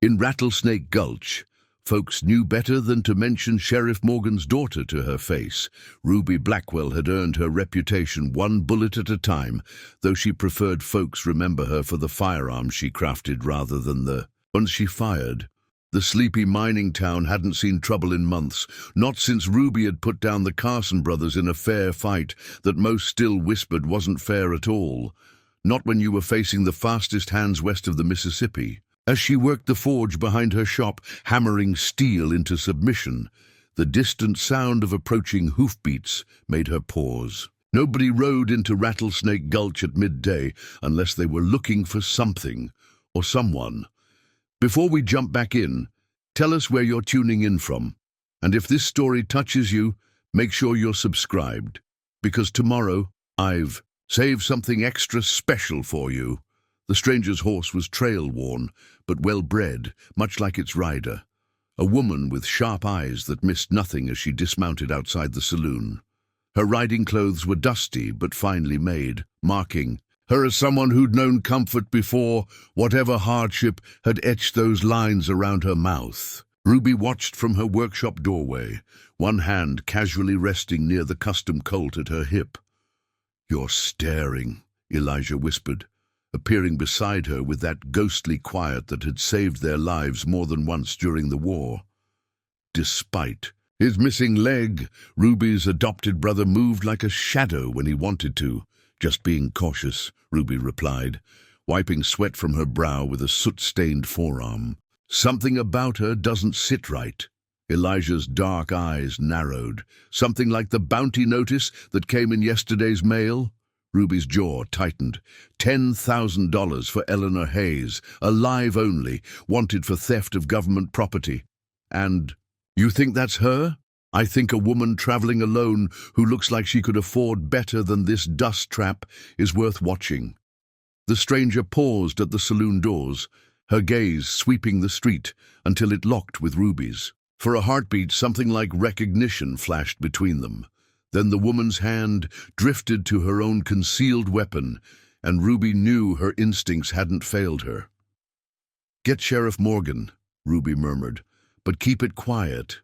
In Rattlesnake Gulch, folks knew better than to mention Sheriff Morgan's daughter to her face. Ruby Blackwell had earned her reputation one bullet at a time, though she preferred folks remember her for the firearms she crafted rather than the ones she fired. The sleepy mining town hadn't seen trouble in months, not since Ruby had put down the Carson brothers in a fair fight that most still whispered wasn't fair at all. Not when you were facing the fastest hands west of the Mississippi. As she worked the forge behind her shop, hammering steel into submission, the distant sound of approaching hoofbeats made her pause. Nobody rode into Rattlesnake Gulch at midday unless they were looking for something or someone. Before we jump back in, tell us where you're tuning in from. And if this story touches you, make sure you're subscribed, because tomorrow I've saved something extra special for you. The stranger's horse was trail-worn, but well-bred, much like its rider. A woman with sharp eyes that missed nothing as she dismounted outside the saloon. Her riding clothes were dusty but finely made, marking her as someone who'd known comfort before whatever hardship had etched those lines around her mouth. Ruby watched from her workshop doorway, one hand casually resting near the custom colt at her hip. "You're staring," Elijah whispered, appearing beside her with that ghostly quiet that had saved their lives more than once during the war. Despite his missing leg, Ruby's adopted brother moved like a shadow when he wanted to. "Just being cautious," Ruby replied, wiping sweat from her brow with a soot-stained forearm. "Something about her doesn't sit right." Elijah's dark eyes narrowed. "Something like the bounty notice that came in yesterday's mail?" Ruby's jaw tightened. $10,000 for Eleanor Hayes, alive only, wanted for theft of government property. "And you think that's her?" "I think a woman traveling alone who looks like she could afford better than this dust trap is worth watching." The stranger paused at the saloon doors, her gaze sweeping the street until it locked with Ruby's. For a heartbeat, something like recognition flashed between them. Then the woman's hand drifted to her own concealed weapon, and Ruby knew her instincts hadn't failed her. "Get Sheriff Morgan," Ruby murmured, "but keep it quiet."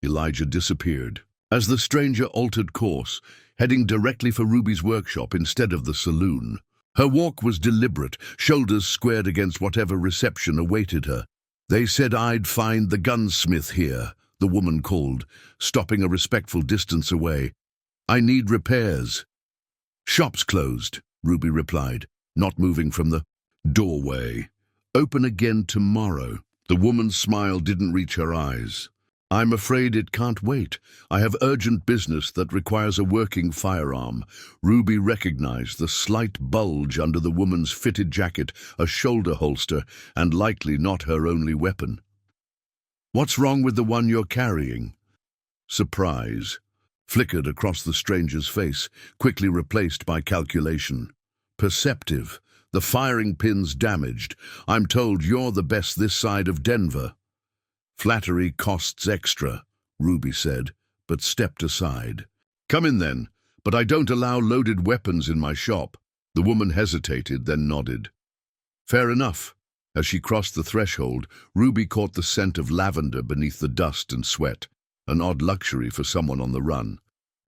Elijah disappeared. As the stranger altered course, heading directly for Ruby's workshop instead of the saloon. Her walk was deliberate, shoulders squared against whatever reception awaited her. "They said I'd find the gunsmith here," the woman called, stopping a respectful distance away. "I need repairs." "Shop's closed," Ruby replied, not moving from the doorway. "Open again tomorrow." The woman's smile didn't reach her eyes. "I'm afraid it can't wait. I have urgent business that requires a working firearm." Ruby recognized the slight bulge under the woman's fitted jacket, a shoulder holster, and likely not her only weapon. "What's wrong with the one you're carrying?" Surprise flickered across the stranger's face, quickly replaced by calculation. "Perceptive. The firing pin's damaged. I'm told you're the best this side of Denver." "Flattery costs extra," Ruby said, but stepped aside. "Come in then, but I don't allow loaded weapons in my shop." The woman hesitated, then nodded. "Fair enough." As she crossed the threshold, Ruby caught the scent of lavender beneath the dust and sweat, an odd luxury for someone on the run.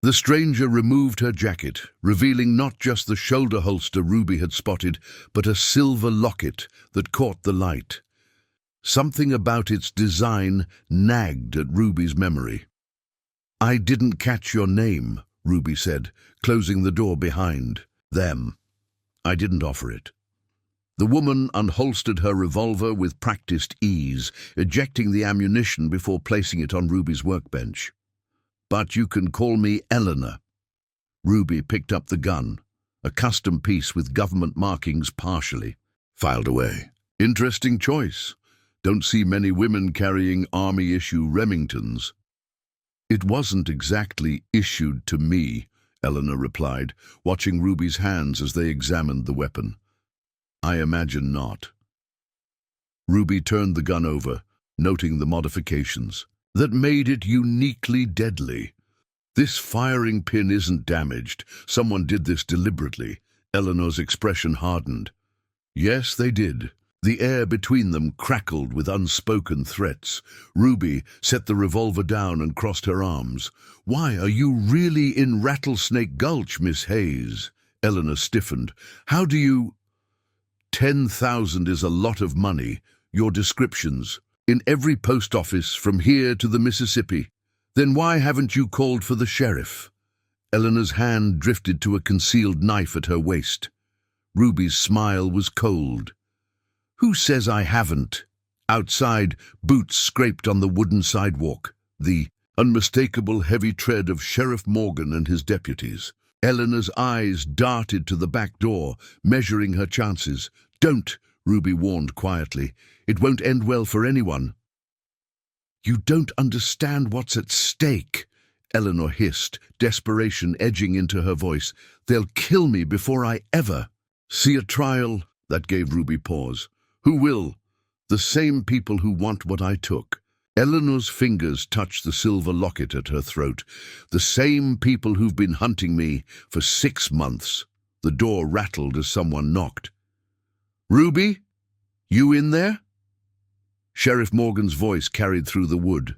The stranger removed her jacket, revealing not just the shoulder holster Ruby had spotted, but a silver locket that caught the light. Something about its design nagged at Ruby's memory. "I didn't catch your name," Ruby said, closing the door behind them. "I didn't offer it." The woman unholstered her revolver with practiced ease, ejecting the ammunition before placing it on Ruby's workbench. "But you can call me Eleanor." Ruby picked up the gun, a custom piece with government markings partially filed away. "Interesting choice. Don't see many women carrying Army-issue Remingtons." "It wasn't exactly issued to me," Eleanor replied, watching Ruby's hands as they examined the weapon. "I imagine not." Ruby turned the gun over, noting the modifications that made it uniquely deadly. "This firing pin isn't damaged. Someone did this deliberately." Eleanor's expression hardened. "Yes, they did. The air between them crackled with unspoken threats. Ruby set the revolver down and crossed her arms. "Why, are you really in Rattlesnake Gulch, Miss Hayes?" Eleanor stiffened. "How do you—" 10,000 is a lot of money. Your descriptions. In every post office from here to the Mississippi. Then why haven't you called for the sheriff?" Eleanor's hand drifted to a concealed knife at her waist. Ruby's smile was cold. "Who says I haven't?" Outside, boots scraped on the wooden sidewalk. The unmistakable heavy tread of Sheriff Morgan and his deputies. Eleanor's eyes darted to the back door, measuring her chances. "Don't," Ruby warned quietly. "It won't end well for anyone." "You don't understand what's at stake," Eleanor hissed, desperation edging into her voice. "They'll kill me before I ever—" "See a trial?" That gave Ruby pause. "Who will?" "The same people who want what I took." Eleanor's fingers touched the silver locket at her throat. "The same people who've been hunting me for 6 months." The door rattled as someone knocked. "Ruby? You in there?" Sheriff Morgan's voice carried through the wood.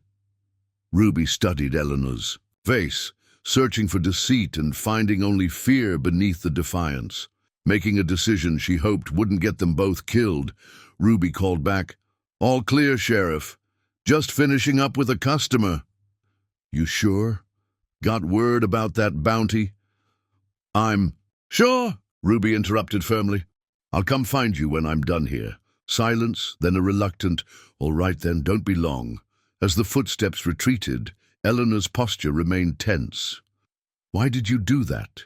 Ruby studied Eleanor's face, searching for deceit and finding only fear beneath the defiance. Making a decision she hoped wouldn't get them both killed, Ruby called back, "All clear, Sheriff. Just finishing up with a customer." "You sure? Got word about that bounty?" "I'm—" "Sure," Ruby interrupted firmly. "I'll come find you when I'm done here." Silence, then a reluctant, "All right then, don't be long." As the footsteps retreated, Eleanor's posture remained tense. "Why did you do that?"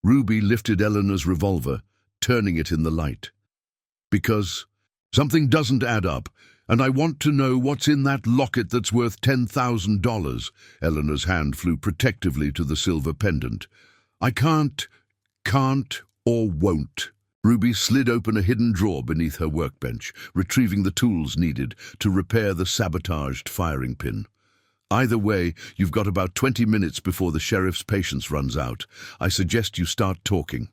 Ruby lifted Eleanor's revolver, turning it in the light. "Because something doesn't add up, and I want to know what's in that locket that's worth $10,000. Eleanor's hand flew protectively to the silver pendant. "I can't or won't." Ruby slid open a hidden drawer beneath her workbench, retrieving the tools needed to repair the sabotaged firing pin. "Either way, you've got about 20 minutes before the sheriff's patience runs out. I suggest you start talking."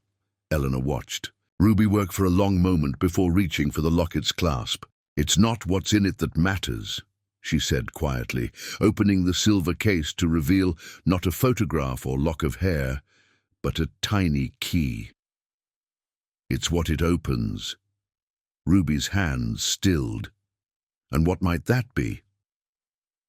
Eleanor watched. Ruby worked for a long moment before reaching for the locket's clasp. "It's not what's in it that matters," she said quietly, opening the silver case to reveal not a photograph or lock of hair, but a tiny key. "It's what it opens." Ruby's hands stilled. "And what might that be?"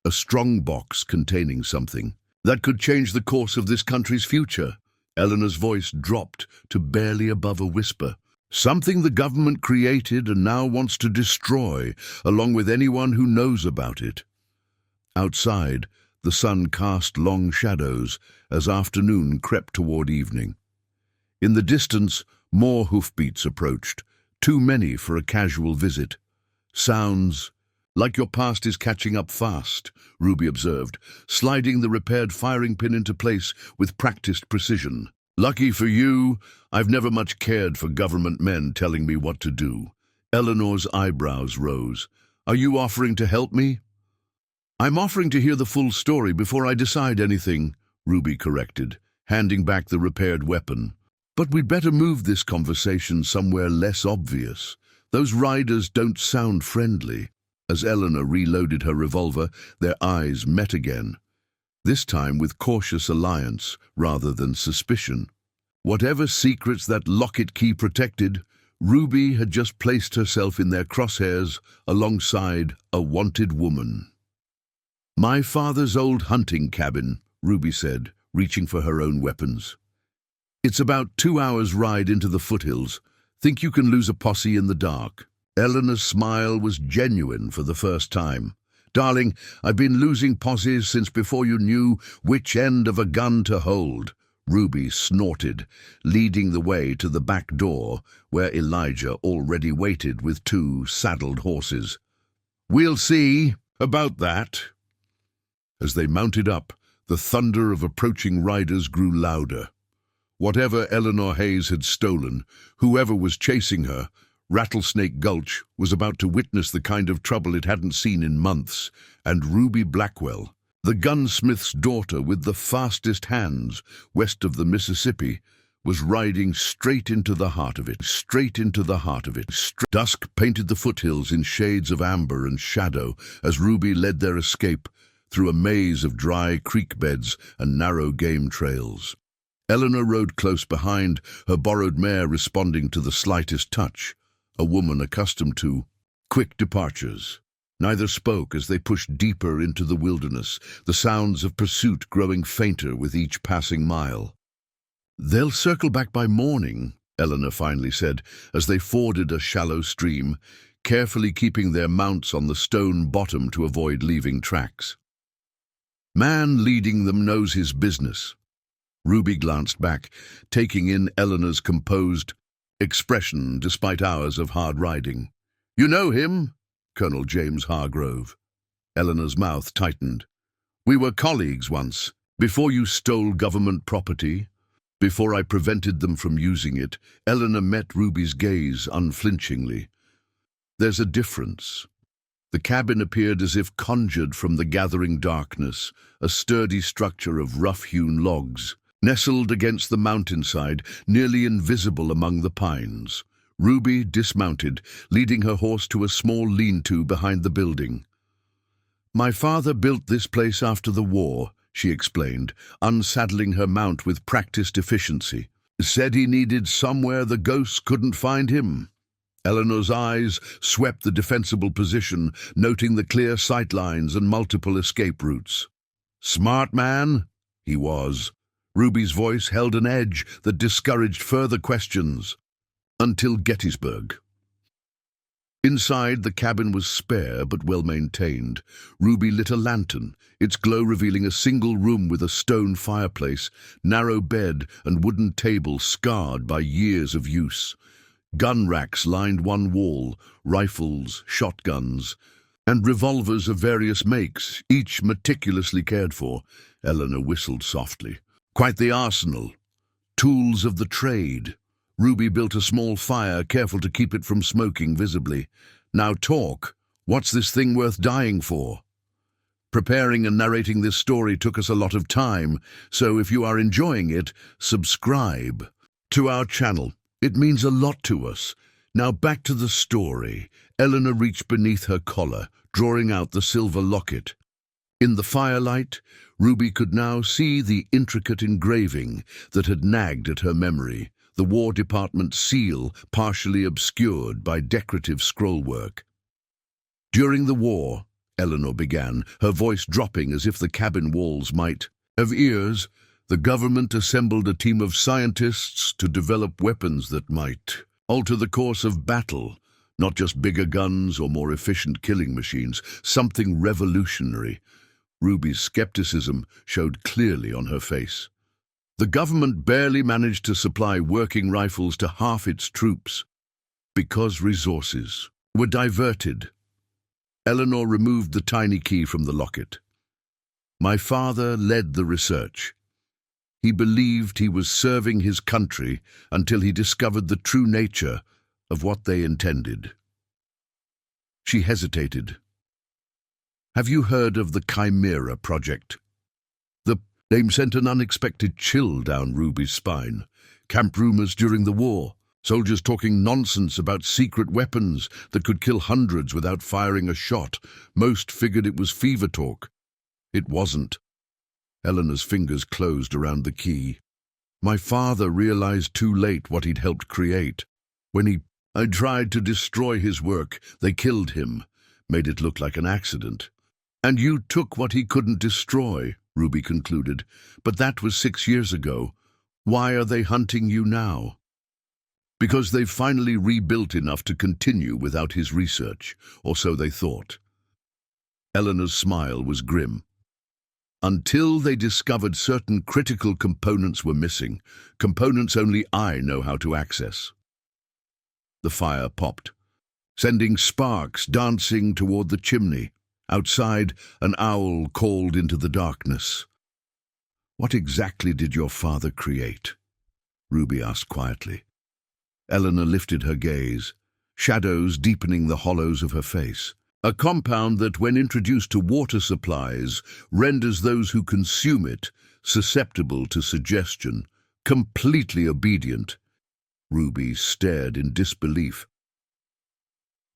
"A strong box containing something that could change the course of this country's future." Eleanor's voice dropped to barely above a whisper. "Something the government created and now wants to destroy, along with anyone who knows about it." Outside, the sun cast long shadows as afternoon crept toward evening. In the distance, more hoofbeats approached, too many for a casual visit. "Sounds like your past is catching up fast," Ruby observed, sliding the repaired firing pin into place with practiced precision. "Lucky for you, I've never much cared for government men telling me what to do." Eleanor's eyebrows rose. "Are you offering to help me?" "I'm offering to hear the full story before I decide anything," Ruby corrected, handing back the repaired weapon. "But we'd better move this conversation somewhere less obvious. Those riders don't sound friendly." As Eleanor reloaded her revolver, their eyes met again, this time with cautious alliance rather than suspicion. Whatever secrets that locket key protected, Ruby had just placed herself in their crosshairs alongside a wanted woman. "My father's old hunting cabin," Ruby said, reaching for her own weapons. "It's about 2 hours' ride into the foothills. Think you can lose a posse in the dark?" Eleanor's smile was genuine for the first time. "Darling, I've been losing posses since before you knew which end of a gun to hold." Ruby snorted, leading the way to the back door, where Elijah already waited with 2 saddled horses. "We'll see about that." As they mounted up, the thunder of approaching riders grew louder. Whatever Eleanor Hayes had stolen, whoever was chasing her, Rattlesnake Gulch was about to witness the kind of trouble it hadn't seen in months, and Ruby Blackwell, the gunsmith's daughter with the fastest hands west of the Mississippi, was riding straight into the heart of it, straight into the heart of it. Dusk painted the foothills in shades of amber and shadow as Ruby led their escape through a maze of dry creek beds and narrow game trails. Eleanor rode close behind, her borrowed mare responding to the slightest touch, a woman accustomed to quick departures. Neither spoke as they pushed deeper into the wilderness, the sounds of pursuit growing fainter with each passing mile. "They'll circle back by morning," Eleanor finally said, as they forded a shallow stream, carefully keeping their mounts on the stone bottom to avoid leaving tracks. "Man leading them knows his business." Ruby glanced back, taking in Eleanor's composed expression despite hours of hard riding. "You know him?" Colonel James Hargrove. Eleanor's mouth tightened. "We were colleagues once, before you stole government property. Before I prevented them from using it." Eleanor met Ruby's gaze unflinchingly. "There's a difference." The cabin appeared as if conjured from the gathering darkness, a sturdy structure of rough-hewn logs, nestled against the mountainside, nearly invisible among the pines. Ruby dismounted, leading her horse to a small lean-to behind the building. "My father built this place after the war," she explained, unsaddling her mount with practiced efficiency. "Said he needed somewhere the ghosts couldn't find him." Eleanor's eyes swept the defensible position, noting the clear sightlines and multiple escape routes. "Smart man," he was. Ruby's voice held an edge that discouraged further questions. "Until Gettysburg." Inside, the cabin was spare but well-maintained. Ruby lit a lantern, its glow revealing a single room with a stone fireplace, narrow bed and wooden table scarred by years of use. Gun racks lined one wall, rifles, shotguns, and revolvers of various makes, each meticulously cared for. Eleanor whistled softly. "Quite the arsenal. Tools of the trade." Ruby built a small fire, careful to keep it from smoking visibly. "Now talk. What's this thing worth dying for?" "Preparing and narrating this story took us a lot of time, so if you are enjoying it, subscribe to our channel. It means a lot to us. Now back to the story." Eleanor reached beneath her collar, drawing out the silver locket. In the firelight, Ruby could now see the intricate engraving that had nagged at her memory, the War Department seal partially obscured by decorative scrollwork. "During the war," Eleanor began, her voice dropping as if the cabin walls might have ears, "the government assembled a team of scientists to develop weapons that might alter the course of battle, not just bigger guns or more efficient killing machines, something revolutionary." Ruby's skepticism showed clearly on her face. "The government barely managed to supply working rifles to half its troops because resources were diverted." Eleanor removed the tiny key from the locket. "My father led the research. He believed he was serving his country until he discovered the true nature of what they intended." She hesitated. "Have you heard of the Chimera Project?" The name sent an unexpected chill down Ruby's spine. Camp rumors during the war, soldiers talking nonsense about secret weapons that could kill hundreds without firing a shot. Most figured it was fever talk. It wasn't. Eleanor's fingers closed around the key. "My father realized too late what he'd helped create. When I tried to destroy his work, they killed him, made it look like an accident. And you took what he couldn't destroy," Ruby concluded. "But that was 6 years ago. Why are they hunting you now?" "Because they've finally rebuilt enough to continue without his research, or so they thought." Eleanor's smile was grim. "Until they discovered certain critical components were missing, components only I know how to access." The fire popped, sending sparks dancing toward the chimney. Outside, an owl called into the darkness. "What exactly did your father create?" Ruby asked quietly. Eleanor lifted her gaze, shadows deepening the hollows of her face. "A compound that, when introduced to water supplies, renders those who consume it susceptible to suggestion, completely obedient. Ruby stared in disbelief.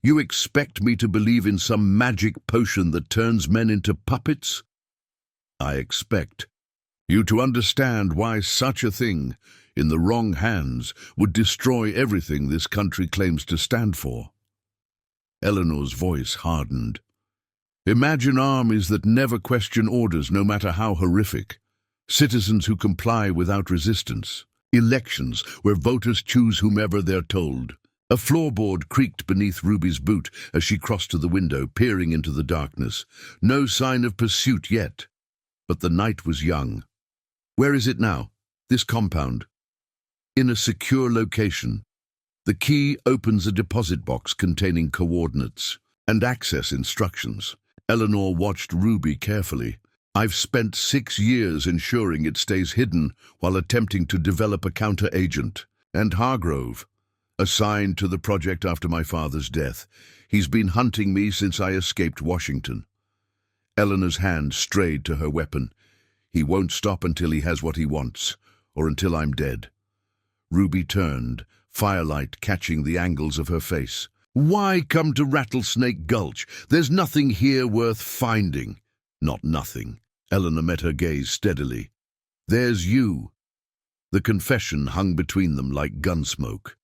You expect me to believe in some magic potion that turns men into puppets? I expect you to understand why such a thing, in the wrong hands, would destroy everything this country claims to stand for. Eleanor's voice hardened. Imagine armies that never question orders, no matter how horrific. Citizens who comply without resistance. Elections where voters choose whomever they're told. A floorboard creaked beneath Ruby's boot as she crossed to the window, peering into the darkness. No sign of pursuit yet. But the night was young. Where is it now? This compound? In a secure location. The key opens a deposit box containing coordinates and access instructions. Eleanor watched Ruby carefully. I've spent 6 years ensuring it stays hidden while attempting to develop a counter-agent. And Hargrove, assigned to the project after my father's death. He's been hunting me since I escaped Washington. Eleanor's hand strayed to her weapon. He won't stop until he has what he wants, or until I'm dead. Ruby turned, firelight catching the angles of her face. Why come to Rattlesnake Gulch? There's nothing here worth finding. Not nothing. Eleanor met her gaze steadily. There's you. The confession hung between them like gun smoke.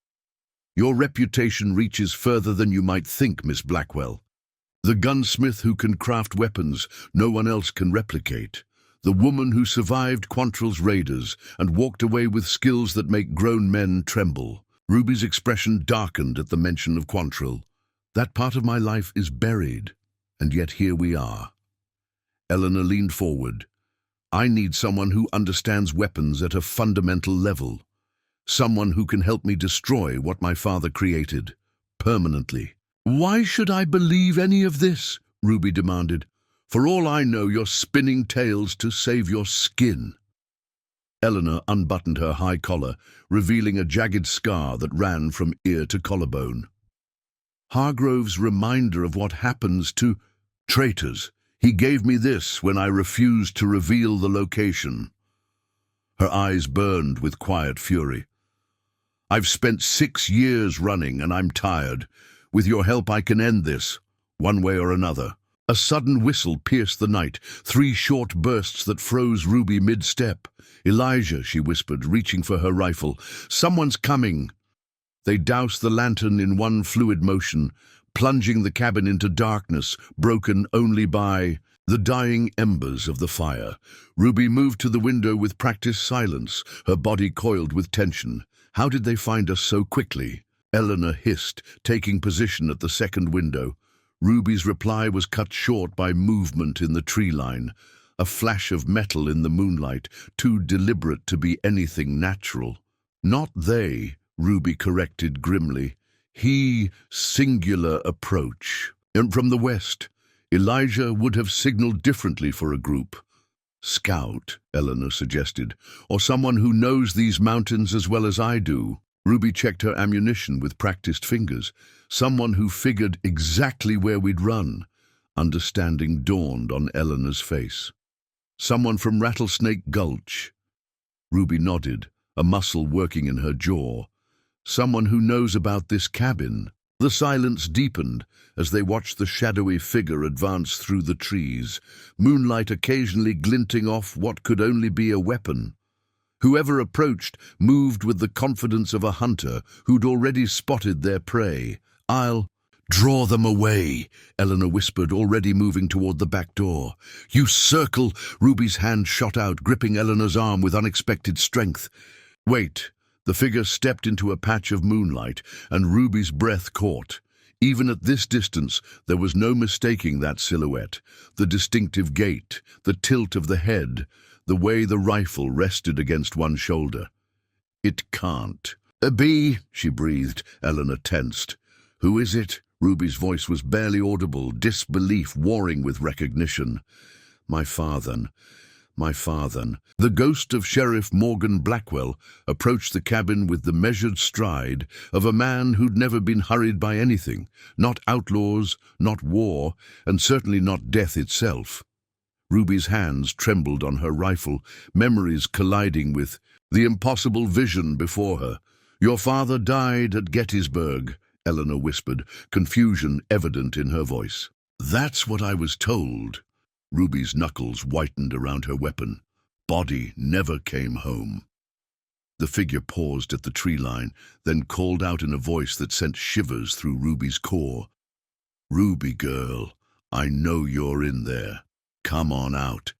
Your reputation reaches further than you might think, Miss Blackwell. The gunsmith who can craft weapons no one else can replicate. The woman who survived Quantrill's raiders and walked away with skills that make grown men tremble. Ruby's expression darkened at the mention of Quantrill. That part of my life is buried, and yet here we are. Eleanor leaned forward. I need someone who understands weapons at a fundamental level. Someone who can help me destroy what my father created, permanently. Why should I believe any of this? Ruby demanded. For all I know, you're spinning tales to save your skin. Eleanor unbuttoned her high collar, revealing a jagged scar that ran from ear to collarbone. Hargrove's reminder of what happens to traitors. He gave me this when I refused to reveal the location. Her eyes burned with quiet fury. I've spent 6 years running, and I'm tired. With your help, I can end this, one way or another. A sudden whistle pierced the night, 3 short bursts that froze Ruby mid-step. Elijah, she whispered, reaching for her rifle. Someone's coming. They doused the lantern in one fluid motion, plunging the cabin into darkness, broken only by the dying embers of the fire. Ruby moved to the window with practiced silence, her body coiled with tension. How did they find us so quickly? Eleanor hissed, taking position at the second window. Ruby's reply was cut short by movement in the tree line, a flash of metal in the moonlight, too deliberate to be anything natural. Not they, Ruby corrected grimly. He, singular approach. And from the west, Elijah would have signaled differently for a group. Scout, Eleanor suggested, or someone who knows these mountains as well as I do. Ruby checked her ammunition with practiced fingers. Someone who figured exactly where we'd run. Understanding dawned on Eleanor's face. Someone from Rattlesnake Gulch. Ruby nodded, a muscle working in her jaw. Someone who knows about this cabin. The silence deepened as they watched the shadowy figure advance through the trees, moonlight occasionally glinting off what could only be a weapon. Whoever approached moved with the confidence of a hunter who'd already spotted their prey. I'll draw them away, Eleanor whispered, already moving toward the back door. You circle! Ruby's hand shot out, gripping Eleanor's arm with unexpected strength. Wait! The figure stepped into a patch of moonlight, and Ruby's breath caught. Even at this distance, there was no mistaking that silhouette. The distinctive gait, the tilt of the head, the way the rifle rested against one shoulder. It can't be, she breathed. Eleanor tensed. Who is it? Ruby's voice was barely audible, disbelief warring with recognition. My father. The ghost of Sheriff Morgan Blackwell approached the cabin with the measured stride of a man who'd never been hurried by anything, not outlaws, not war, and certainly not death itself. Ruby's hands trembled on her rifle, memories colliding with the impossible vision before her. "Your father died at Gettysburg," Eleanor whispered, confusion evident in her voice. "That's what I was told." Ruby's knuckles whitened around her weapon. "Body never came home." The figure paused at the tree line, then called out in a voice that sent shivers through Ruby's core. "Ruby girl, I know you're in there. Come on out.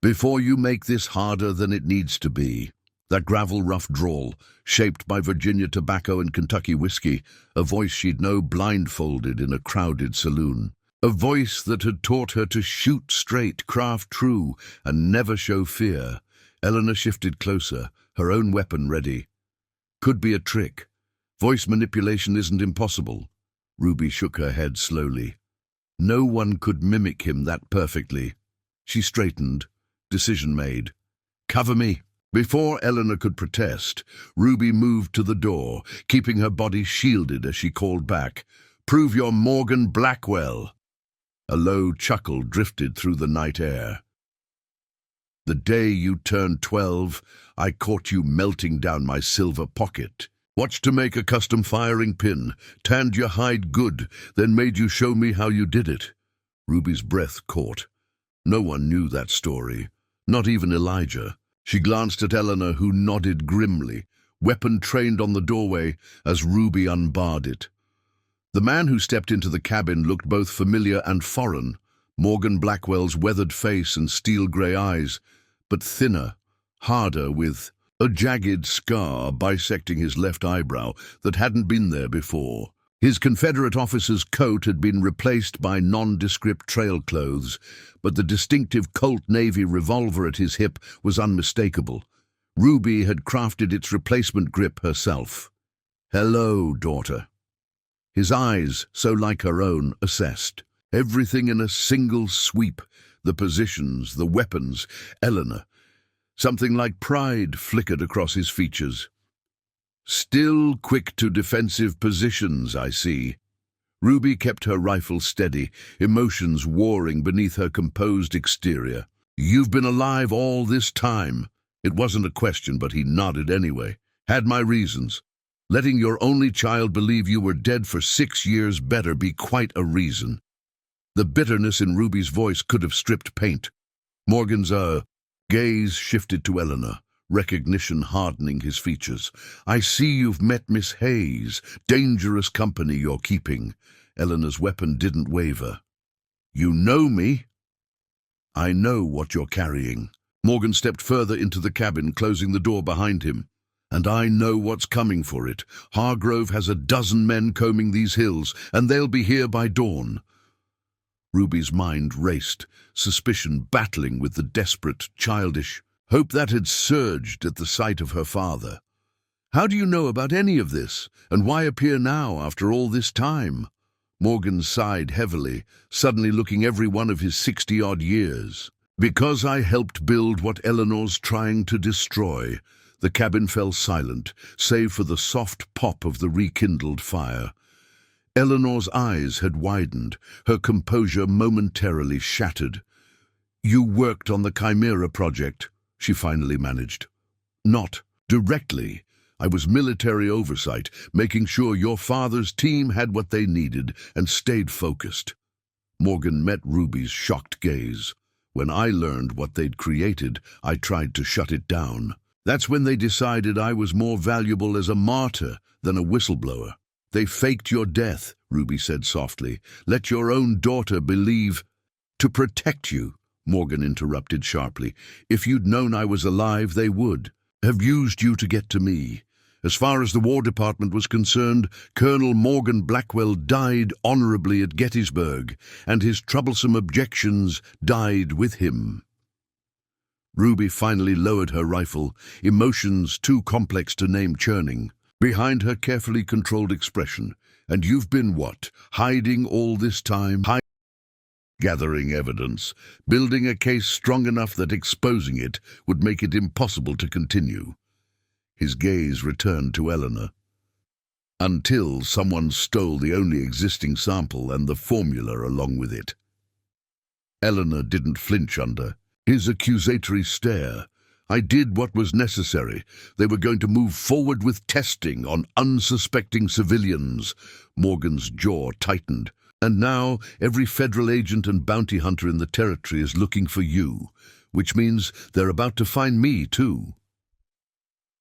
Before you make this harder than it needs to be." That gravel-rough drawl, shaped by Virginia tobacco and Kentucky whiskey, a voice she'd know blindfolded in a crowded saloon. A voice that had taught her to shoot straight, craft true, and never show fear. Eleanor shifted closer, her own weapon ready. "Could be a trick. Voice manipulation isn't impossible." Ruby shook her head slowly. No one could mimic him that perfectly. She straightened, decision made. "Cover me." Before Eleanor could protest, Ruby moved to the door, keeping her body shielded as she called back, "Prove you're Morgan Blackwell." A low chuckle drifted through the night air. "The day you turned 12, I caught you melting down my silver pocket. Watched to make a custom firing pin, tanned your hide good, then made you show me how you did it." Ruby's breath caught. No one knew that story, not even Elijah. She glanced at Eleanor, who nodded grimly, weapon trained on the doorway as Ruby unbarred it. The man who stepped into the cabin looked both familiar and foreign, Morgan Blackwell's weathered face and steel-grey eyes, but thinner, harder, with a jagged scar bisecting his left eyebrow that hadn't been there before. His Confederate officer's coat had been replaced by nondescript trail clothes, but the distinctive Colt Navy revolver at his hip was unmistakable. Ruby had crafted its replacement grip herself. "Hello, daughter." His eyes, so like her own, assessed. Everything in a single sweep. The positions, the weapons, Eleanor. Something like pride flickered across his features. "Still quick to defensive positions, I see." Ruby kept her rifle steady, emotions warring beneath her composed exterior. "You've been alive all this time." It wasn't a question, but he nodded anyway. "Had my reasons. Letting your only child believe you were dead for 6 years better be quite a reason." The bitterness in Ruby's voice could have stripped paint. Morgan's gaze shifted to Eleanor, recognition hardening his features. "I see you've met Miss Hayes. Dangerous company you're keeping." Eleanor's weapon didn't waver. "You know me?" "I know what you're carrying." Morgan stepped further into the cabin, closing the door behind him. "And I know what's coming for it. Hargrove has a dozen men combing these hills, and they'll be here by dawn." Ruby's mind raced, suspicion battling with the desperate, childish hope that had surged at the sight of her father. "How do you know about any of this, and why appear now after all this time?" Morgan sighed heavily, suddenly looking every one of his 60-odd years. "Because I helped build what Eleanor's trying to destroy." The cabin fell silent, save for the soft pop of the rekindled fire. Eleanor's eyes had widened, her composure momentarily shattered. "You worked on the Chimera project," she finally managed. "Not directly. I was military oversight, making sure your father's team had what they needed and stayed focused." Morgan met Ruby's shocked gaze. "When I learned what they'd created, I tried to shut it down. That's when they decided I was more valuable as a martyr than a whistleblower." "They faked your death," Ruby said softly. "Let your own daughter believe." "To protect you," Morgan interrupted sharply. "If you'd known I was alive, they would have used you to get to me. As far as the War Department was concerned, Colonel Morgan Blackwell died honorably at Gettysburg, and his troublesome objections died with him." Ruby finally lowered her rifle, emotions too complex to name churning. Behind her carefully controlled expression, "And you've been what? Hiding all this time?" Gathering evidence, building a case strong enough that exposing it would make it impossible to continue. His gaze returned to Eleanor. "Until someone stole the only existing sample and the formula along with it." Eleanor didn't flinch under his accusatory stare. I did what was necessary. They were going to move forward with testing on unsuspecting civilians. Morgan's jaw tightened. And now every federal agent and bounty hunter in the territory is looking for you, which means they're about to find me too.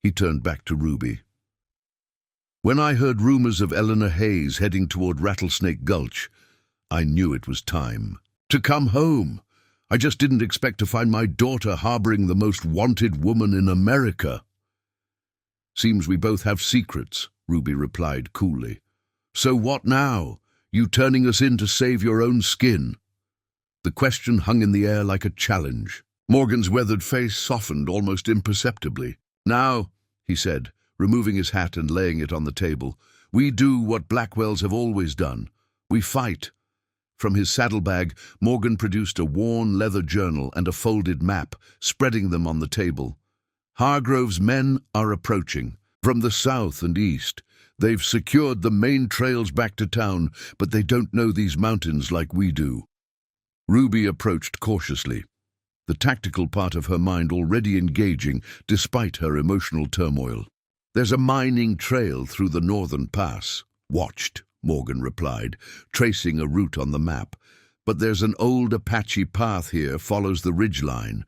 He turned back to Ruby. When I heard rumors of Eleanor Hayes heading toward Rattlesnake Gulch, I knew it was time to come home. I just didn't expect to find my daughter harboring the most wanted woman in America. Seems we both have secrets, Ruby replied coolly. So what now? You turning us in to save your own skin? The question hung in the air like a challenge. Morgan's weathered face softened almost imperceptibly. Now, he said, removing his hat and laying it on the table, we do what Blackwells have always done. We fight. From his saddlebag, Morgan produced a worn leather journal and a folded map, spreading them on the table. Hargrove's men are approaching, from the south and east. They've secured the main trails back to town, but they don't know these mountains like we do. Ruby approached cautiously, the tactical part of her mind already engaging despite her emotional turmoil. There's a mining trail through the northern pass. Watched, Morgan replied, tracing a route on the map. But there's an old Apache path here, follows the ridgeline.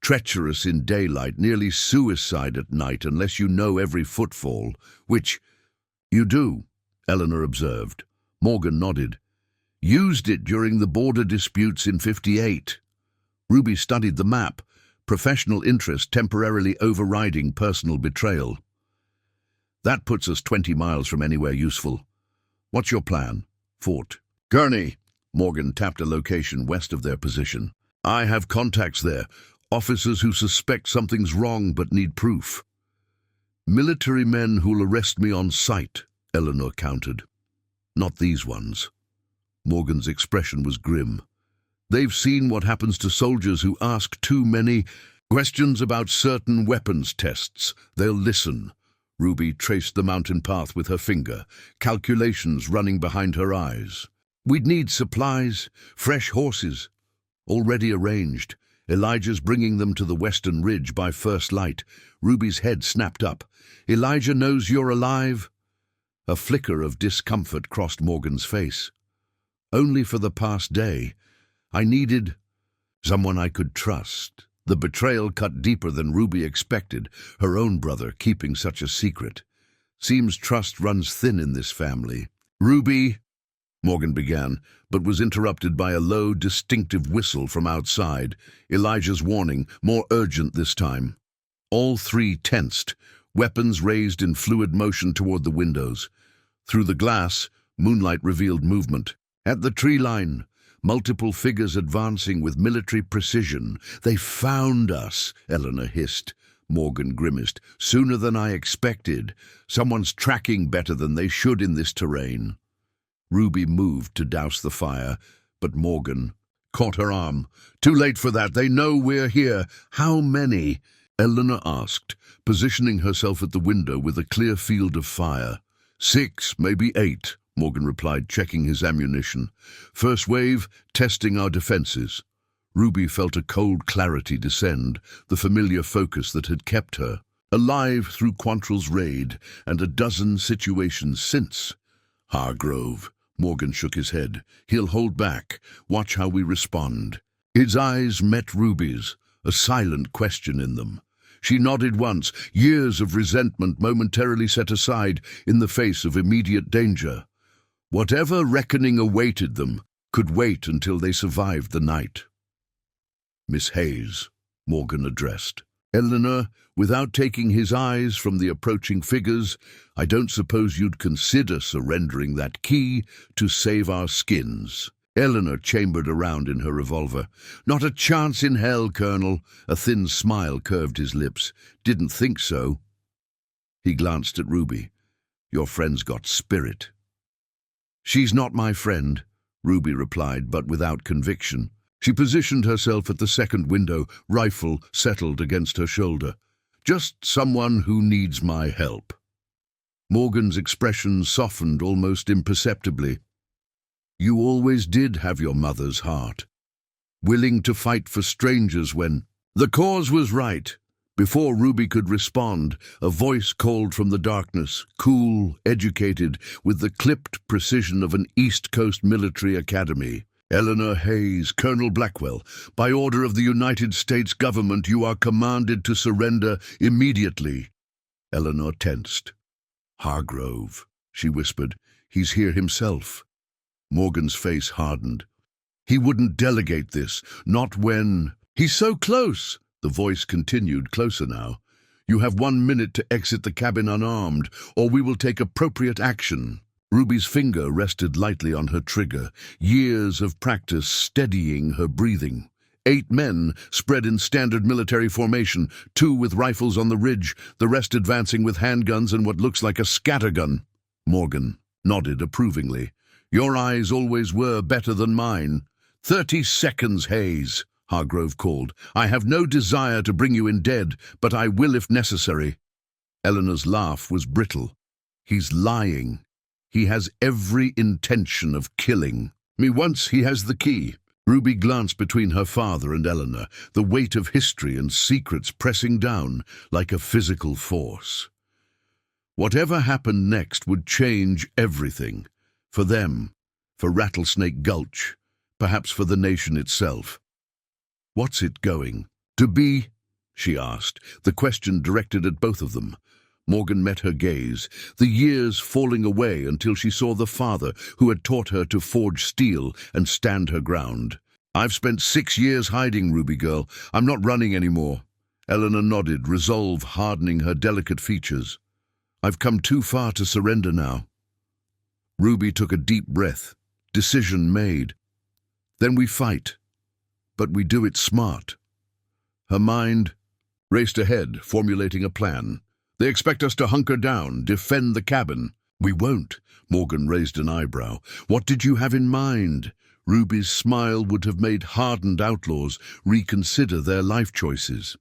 Treacherous in daylight, nearly suicide at night unless you know every footfall, which you do, Eleanor observed. Morgan nodded. Used it during the border disputes in '58. Ruby studied the map, professional interest temporarily overriding personal betrayal. That puts us 20 miles from anywhere useful. What's your plan? Fort Gurney. Morgan tapped a location west of their position. I have contacts there, officers who suspect something's wrong but need proof. Military men who'll arrest me on sight, Eleanor countered. Not these ones. Morgan's expression was grim. They've seen what happens to soldiers who ask too many questions about certain weapons tests. They'll listen. Ruby traced the mountain path with her finger, calculations running behind her eyes. We'd need supplies, fresh horses. Already arranged. Elijah's bringing them to the western ridge by first light. Ruby's head snapped up. Elijah knows you're alive? A flicker of discomfort crossed Morgan's face. Only for the past day. I needed someone I could trust. The betrayal cut deeper than Ruby expected, her own brother keeping such a secret. Seems trust runs thin in this family. Ruby, Morgan began, but was interrupted by a low, distinctive whistle from outside. Elijah's warning, more urgent this time. All three tensed, weapons raised in fluid motion toward the windows. Through the glass, moonlight revealed movement. At the tree line, multiple figures advancing with military precision. They found us, Eleanor hissed. Morgan grimaced. Sooner than I expected. Someone's tracking better than they should in this terrain. Ruby moved to douse the fire, but Morgan caught her arm. Too late for that. They know we're here. How many? Eleanor asked, positioning herself at the window with a clear field of fire. 6, maybe 8. Morgan replied, checking his ammunition. First wave, testing our defenses. Ruby felt a cold clarity descend, the familiar focus that had kept her alive through Quantrill's raid and a dozen situations since. Hargrove. Morgan shook his head. He'll hold back. Watch how we respond. His eyes met Ruby's, a silent question in them. She nodded once, years of resentment momentarily set aside in the face of immediate danger. Whatever reckoning awaited them could wait until they survived the night. Miss Hayes, Morgan addressed. Eleanor, without taking his eyes from the approaching figures, I don't suppose you'd consider surrendering that key to save our skins. Eleanor chambered around in her revolver. Not a chance in hell, Colonel. A thin smile curved his lips. Didn't think so. He glanced at Ruby. Your friend's got spirit. She's not my friend, Ruby replied, but without conviction. She positioned herself at the second window, rifle settled against her shoulder. Just someone who needs my help. Morgan's expression softened almost imperceptibly. You always did have your mother's heart. Willing to fight for strangers when the cause was right. Before Ruby could respond, a voice called from the darkness, cool, educated, with the clipped precision of an East Coast military academy. "Eleanor Hayes, Colonel Blackwell, by order of the United States government, you are commanded to surrender immediately." Eleanor tensed. "Hargrove," she whispered. "He's here himself." Morgan's face hardened. "He wouldn't delegate this, not when—" "He's so close!" The voice continued, closer now. "You have 1 minute to exit the cabin unarmed, or we will take appropriate action." Ruby's finger rested lightly on her trigger, years of practice steadying her breathing. 8 men spread in standard military formation, 2 with rifles on the ridge, the rest advancing with handguns and what looks like a scattergun. Morgan nodded approvingly. "Your eyes always were better than mine." 30 seconds, Hayes," Hargrove called. "I have no desire to bring you in dead, but I will if necessary." Eleanor's laugh was brittle. "He's lying. He has every intention of killing me once he has the key." Ruby glanced between her father and Eleanor, the weight of history and secrets pressing down like a physical force. Whatever happened next would change everything. For them, for Rattlesnake Gulch, perhaps for the nation itself. "What's it going to be?" she asked, the question directed at both of them. Morgan met her gaze, the years falling away until she saw the father who had taught her to forge steel and stand her ground. "I've spent 6 years hiding, Ruby girl. I'm not running anymore." Eleanor nodded, resolve hardening her delicate features. "I've come too far to surrender now." Ruby took a deep breath. Decision made. "Then we fight. But we do it smart." Her mind raced ahead, formulating a plan. "They expect us to hunker down, defend the cabin." "We won't." Morgan raised an eyebrow. "What did you have in mind?" Ruby's smile would have made hardened outlaws reconsider their life choices.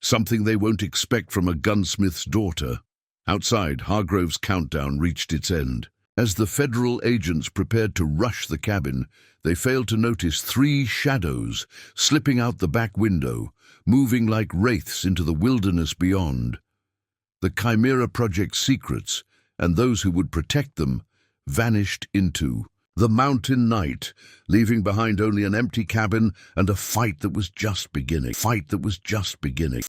"Something they won't expect from a gunsmith's daughter." Outside, Hargrove's countdown reached its end. As the federal agents prepared to rush the cabin, they failed to notice 3 shadows slipping out the back window, moving like wraiths into the wilderness beyond. The Chimera Project's secrets, and those who would protect them, vanished into the mountain night, leaving behind only an empty cabin and a fight that was just beginning.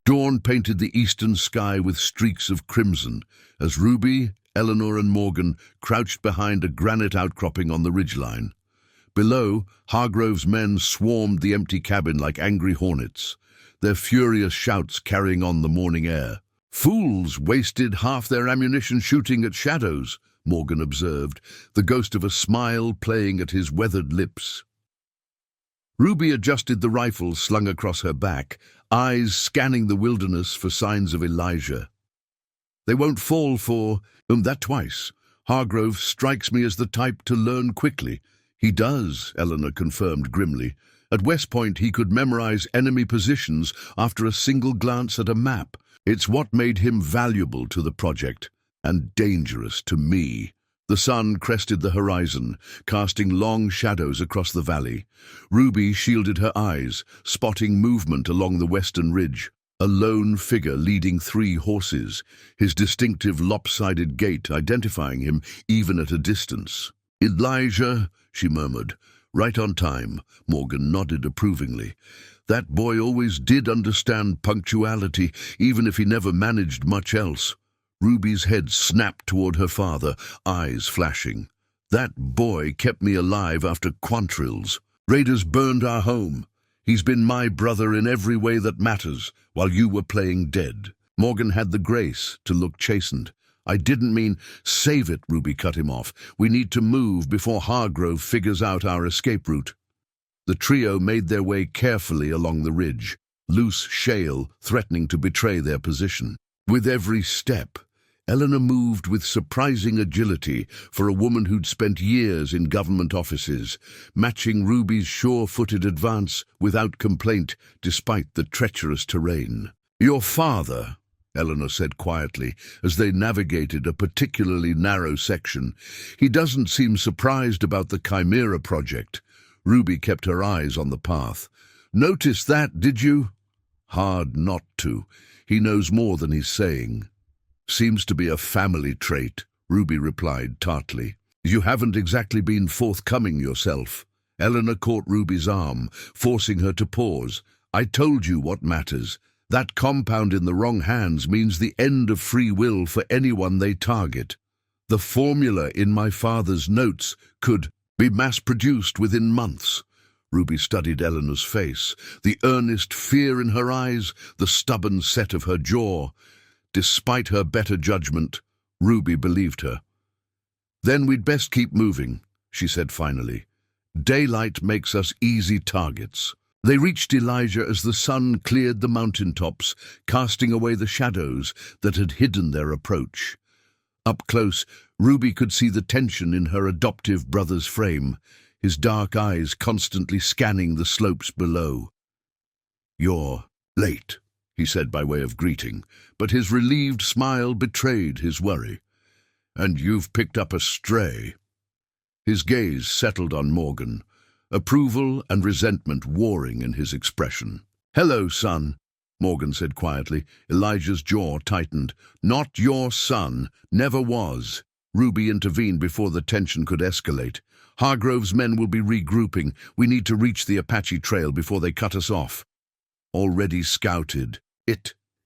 Dawn painted the eastern sky with streaks of crimson, as Ruby, Eleanor and Morgan crouched behind a granite outcropping on the ridgeline. Below, Hargrove's men swarmed the empty cabin like angry hornets, their furious shouts carrying on the morning air. "Fools wasted half their ammunition shooting at shadows," Morgan observed, the ghost of a smile playing at his weathered lips. Ruby adjusted the rifle slung across her back, eyes scanning the wilderness for signs of Elijah. "They won't fall for that twice. Hargrove strikes me as the type to learn quickly." "He does," Eleanor confirmed grimly. "At West Point he could memorize enemy positions after a single glance at a map. It's what made him valuable to the project, and dangerous to me." The sun crested the horizon, casting long shadows across the valley. Ruby shielded her eyes, spotting movement along the western ridge. A lone figure leading 3 horses, his distinctive lopsided gait identifying him even at a distance. "Elijah," she murmured. "Right on time," Morgan nodded approvingly. "That boy always did understand punctuality, even if he never managed much else." Ruby's head snapped toward her father, eyes flashing. "That boy kept me alive after Quantrill's. Raiders burned our home. He's been my brother in every way that matters, while you were playing dead." Morgan had the grace to look chastened. "I didn't mean—" "Save it," Ruby cut him off. "We need to move before Hargrove figures out our escape route." The trio made their way carefully along the ridge, loose shale threatening to betray their position. With every step, Eleanor moved with surprising agility for a woman who'd spent years in government offices, matching Ruby's sure-footed advance without complaint despite the treacherous terrain. "Your father," Eleanor said quietly as they navigated a particularly narrow section. "He doesn't seem surprised about the Chimera Project." Ruby kept her eyes on the path. "Notice that, did you?" Hard not to. He knows more than he's saying. Seems to be a family trait, Ruby replied tartly. You haven't exactly been forthcoming yourself. Eleanor caught Ruby's arm, forcing her to pause. I told you what matters. That compound in the wrong hands means the end of free will for anyone they target. The formula in my father's notes could be mass-produced within months. Ruby studied Eleanor's face, the earnest fear in her eyes, the stubborn set of her jaw. Despite her better judgment, Ruby believed her. Then we'd best keep moving, she said finally. Daylight makes us easy targets. They reached Elijah as the sun cleared the mountaintops, casting away the shadows that had hidden their approach. Up close, Ruby could see the tension in her adoptive brother's frame, his dark eyes constantly scanning the slopes below. You're late, he said by way of greeting, but his relieved smile betrayed his worry. And you've picked up a stray. His gaze settled on Morgan, approval and resentment warring in his expression. Hello, son, Morgan said quietly. Elijah's jaw tightened. Not your son, never was. Ruby intervened before the tension could escalate. Hargrove's men will be regrouping. We need to reach the Apache Trail before they cut us off. Already scouted.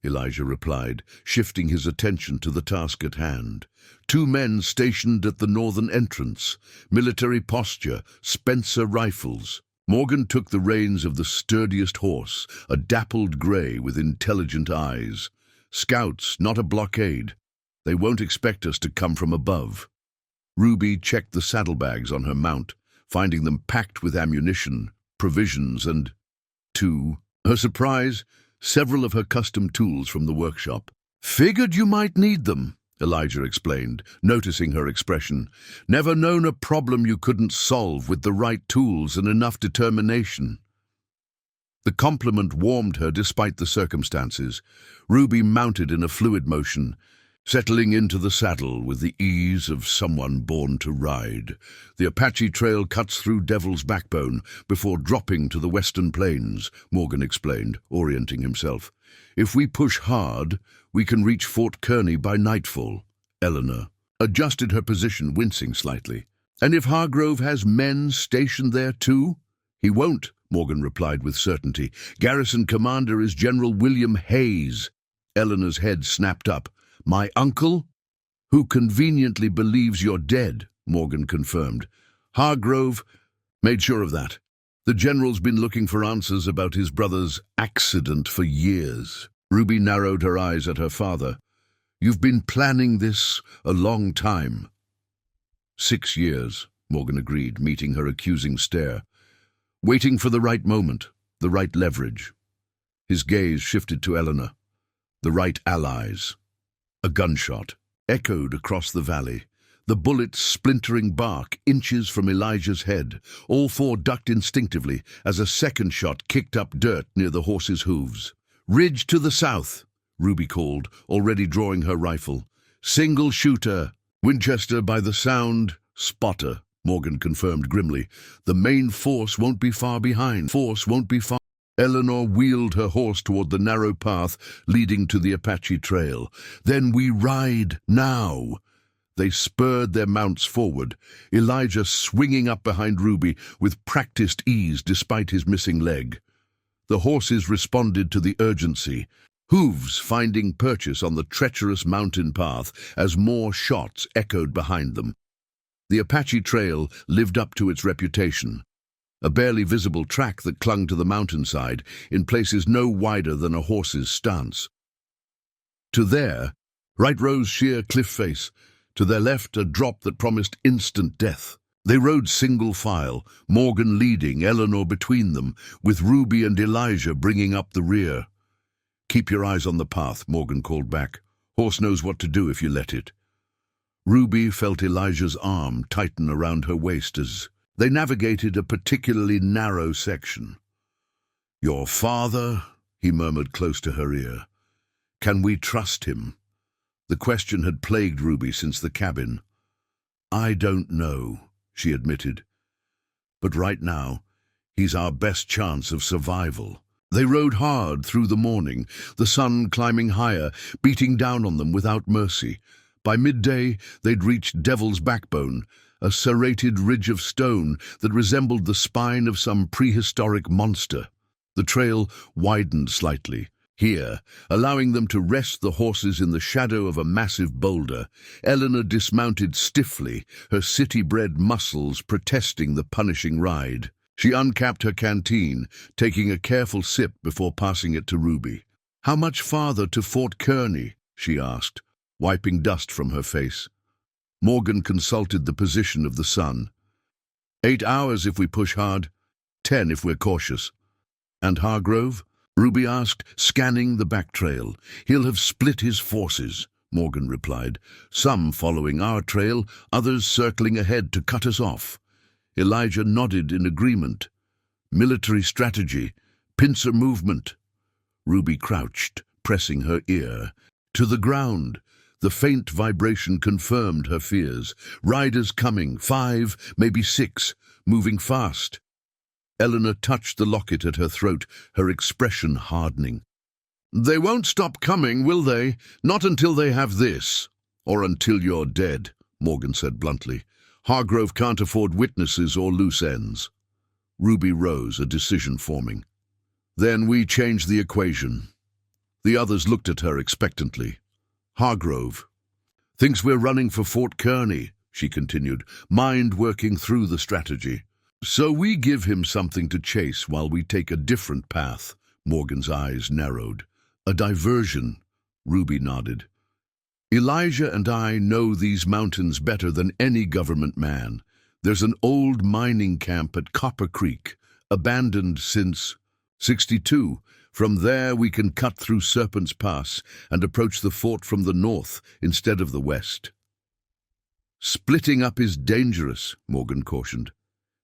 Elijah replied, shifting his attention to the task at hand. 2 men stationed at the northern entrance. Military posture, Spencer rifles. Morgan took the reins of the sturdiest horse, a dappled grey with intelligent eyes. Scouts, not a blockade. They won't expect us to come from above. Ruby checked the saddlebags on her mount, finding them packed with ammunition, provisions, and, to her surprise, several of her custom tools from the workshop. Figured you might need them, Elijah explained, noticing her expression. Never known a problem you couldn't solve with the right tools and enough determination. The compliment warmed her despite the circumstances. Ruby mounted in a fluid motion, settling into the saddle with the ease of someone born to ride. The Apache Trail cuts through Devil's Backbone before dropping to the western plains, Morgan explained, orienting himself. If we push hard, we can reach Fort Kearney by nightfall. Eleanor adjusted her position, wincing slightly. And if Hargrove has men stationed there too? He won't, Morgan replied with certainty. Garrison commander is General William Hayes. Eleanor's head snapped up. My uncle? Who conveniently believes you're dead, Morgan confirmed. Hargrove made sure of that. The general's been looking for answers about his brother's accident for years. Ruby narrowed her eyes at her father. You've been planning this a long time. 6 years, Morgan agreed, meeting her accusing stare. Waiting for the right moment, the right leverage. His gaze shifted to Eleanor. The right allies. A gunshot echoed across the valley, the bullet splintering bark inches from Elijah's head. All 4 ducked instinctively as a second shot kicked up dirt near the horse's hooves. Ridge to the south, Ruby called, already drawing her rifle. Single shooter. Winchester by the sound. Spotter, Morgan confirmed grimly. The main force won't be far behind. Eleanor wheeled her horse toward the narrow path leading to the Apache Trail. Then we ride, now. They spurred their mounts forward, Elijah swinging up behind Ruby with practiced ease despite his missing leg. The horses responded to the urgency, hooves finding purchase on the treacherous mountain path as more shots echoed behind them. The Apache Trail lived up to its reputation. A barely visible track that clung to the mountainside, in places no wider than a horse's stance. To their right rose sheer cliff face, to their left a drop that promised instant death. They rode single file, Morgan leading, Eleanor between them, with Ruby and Elijah bringing up the rear. Keep your eyes on the path, Morgan called back. Horse knows what to do if you let it. Ruby felt Elijah's arm tighten around her waist as they navigated a particularly narrow section. Your father, he murmured close to her ear. Can we trust him? The question had plagued Ruby since the cabin. I don't know, she admitted. But right now, he's our best chance of survival. They rode hard through the morning, the sun climbing higher, beating down on them without mercy. By midday, they'd reached Devil's Backbone, a serrated ridge of stone that resembled the spine of some prehistoric monster. The trail widened slightly. Here, allowing them to rest the horses in the shadow of a massive boulder, Eleanor dismounted stiffly, her city-bred muscles protesting the punishing ride. She uncapped her canteen, taking a careful sip before passing it to Ruby. "How much farther to Fort Kearney?" she asked, wiping dust from her face. Morgan consulted the position of the sun. 8 hours if we push hard, 10 if we're cautious. "And Hargrove?" Ruby asked, scanning the back trail. "He'll have split his forces," Morgan replied. "Some following our trail, others circling ahead to cut us off." Elijah nodded in agreement. "Military strategy, pincer movement." Ruby crouched, pressing her ear. To the ground. The faint vibration confirmed her fears. Riders coming, 5, maybe 6, moving fast. Eleanor touched the locket at her throat, her expression hardening. "They won't stop coming, will they? Not until they have this. Or until you're dead," Morgan said bluntly. "Hargrove can't afford witnesses or loose ends." Ruby rose, a decision forming. "Then we change the equation." The others looked at her expectantly. "Hargrove thinks we're running for Fort Kearney," she continued, mind working through the strategy. "So we give him something to chase while we take a different path." Morgan's eyes narrowed. "A diversion," Ruby nodded. "Elijah and I know these mountains better than any government man. There's an old mining camp at Copper Creek, abandoned since '62. From there we can cut through Serpent's Pass and approach the fort from the north instead of the west." "Splitting up is dangerous," Morgan cautioned.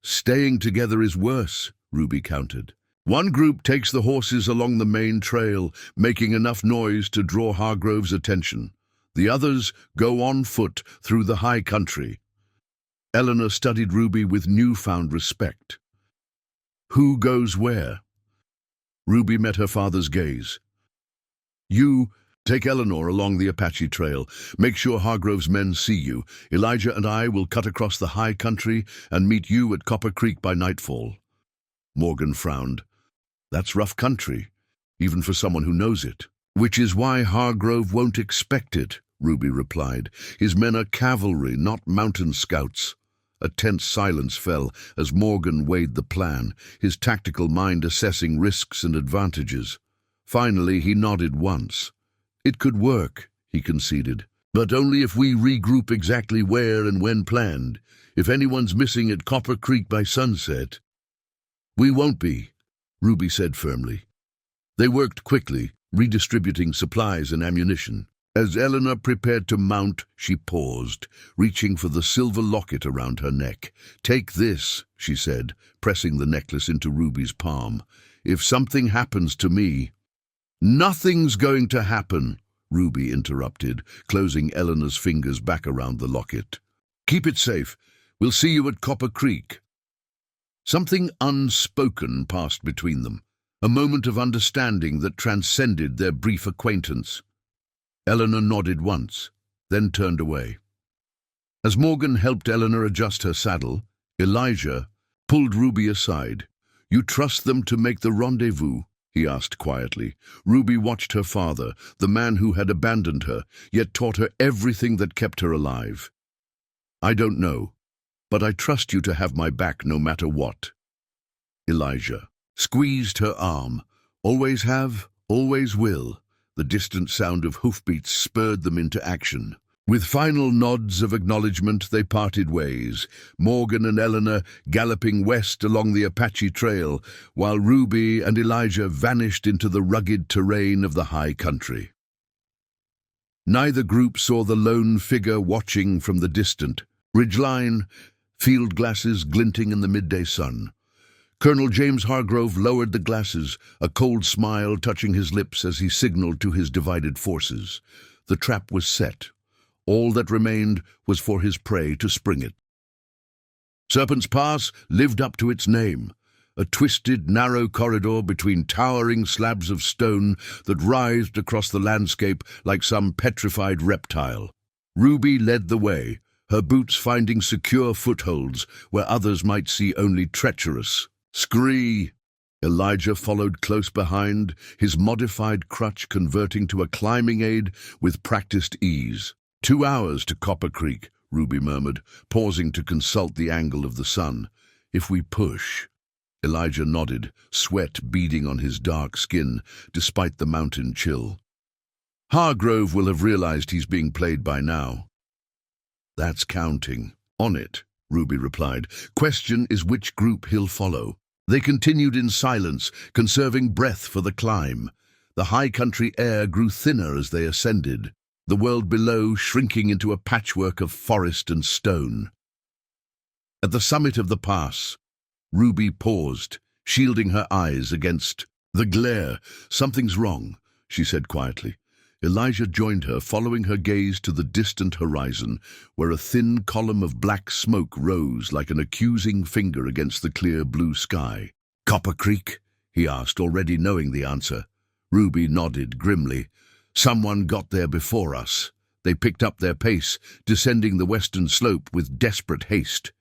"Staying together is worse," Ruby countered. "One group takes the horses along the main trail, making enough noise to draw Hargrove's attention. The others go on foot through the high country." Eleanor studied Ruby with newfound respect. "Who goes where?" Ruby met her father's gaze. "You take Eleanor along the Apache Trail. Make sure Hargrove's men see you. Elijah and I will cut across the high country and meet you at Copper Creek by nightfall." Morgan frowned. "That's rough country, even for someone who knows it." "Which is why Hargrove won't expect it," Ruby replied. "His men are cavalry, not mountain scouts." A tense silence fell as Morgan weighed the plan, his tactical mind assessing risks and advantages. Finally, he nodded once. "It could work," he conceded, "but only if we regroup exactly where and when planned. If anyone's missing at Copper Creek by sunset—" "We won't be," Ruby said firmly. They worked quickly, redistributing supplies and ammunition. As Eleanor prepared to mount, she paused, reaching for the silver locket around her neck. "Take this," she said, pressing the necklace into Ruby's palm. "If something happens to me—" "Nothing's going to happen," Ruby interrupted, closing Eleanor's fingers back around the locket. "Keep it safe. We'll see you at Copper Creek." Something unspoken passed between them, a moment of understanding that transcended their brief acquaintance. Eleanor nodded once, then turned away. As Morgan helped Eleanor adjust her saddle, Elijah pulled Ruby aside. "You trust them to make the rendezvous?" he asked quietly. Ruby watched her father, the man who had abandoned her, yet taught her everything that kept her alive. "I don't know, but I trust you to have my back no matter what." Elijah squeezed her arm. "Always have, always will." The distant sound of hoofbeats spurred them into action. With final nods of acknowledgement, they parted ways, Morgan and Eleanor galloping west along the Apache Trail, while Ruby and Elijah vanished into the rugged terrain of the high country. Neither group saw the lone figure watching from the distant ridgeline, field glasses glinting in the midday sun. Colonel James Hargrove lowered the glasses, a cold smile touching his lips as he signaled to his divided forces. The trap was set. All that remained was for his prey to spring it. Serpent's Pass lived up to its name, a twisted, narrow corridor between towering slabs of stone that writhed across the landscape like some petrified reptile. Ruby led the way, her boots finding secure footholds where others might see only treacherous. Scree! Elijah followed close behind, his modified crutch converting to a climbing aid with practiced ease. 2 hours to Copper Creek, Ruby murmured, pausing to consult the angle of the sun. If we push... Elijah nodded, sweat beading on his dark skin, despite the mountain chill. Hargrove will have realized he's being played by now. That's counting. On it, Ruby replied. Question is which group he'll follow. They continued in silence, conserving breath for the climb. The high country air grew thinner as they ascended, the world below shrinking into a patchwork of forest and stone. At the summit of the pass, Ruby paused, shielding her eyes against the glare. Something's wrong, she said quietly. Elijah joined her, following her gaze to the distant horizon, where a thin column of black smoke rose like an accusing finger against the clear blue sky. Copper Creek? He asked, already knowing the answer. Ruby nodded grimly. Someone got there before us. They picked up their pace, descending the western slope with desperate haste.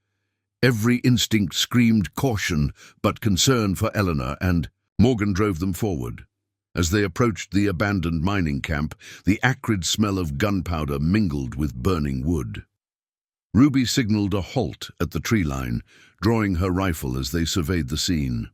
Every instinct screamed caution, but concern for Eleanor, and Morgan drove them forward. As they approached the abandoned mining camp, the acrid smell of gunpowder mingled with burning wood. Ruby signaled a halt at the tree line, drawing her rifle as they surveyed the scene.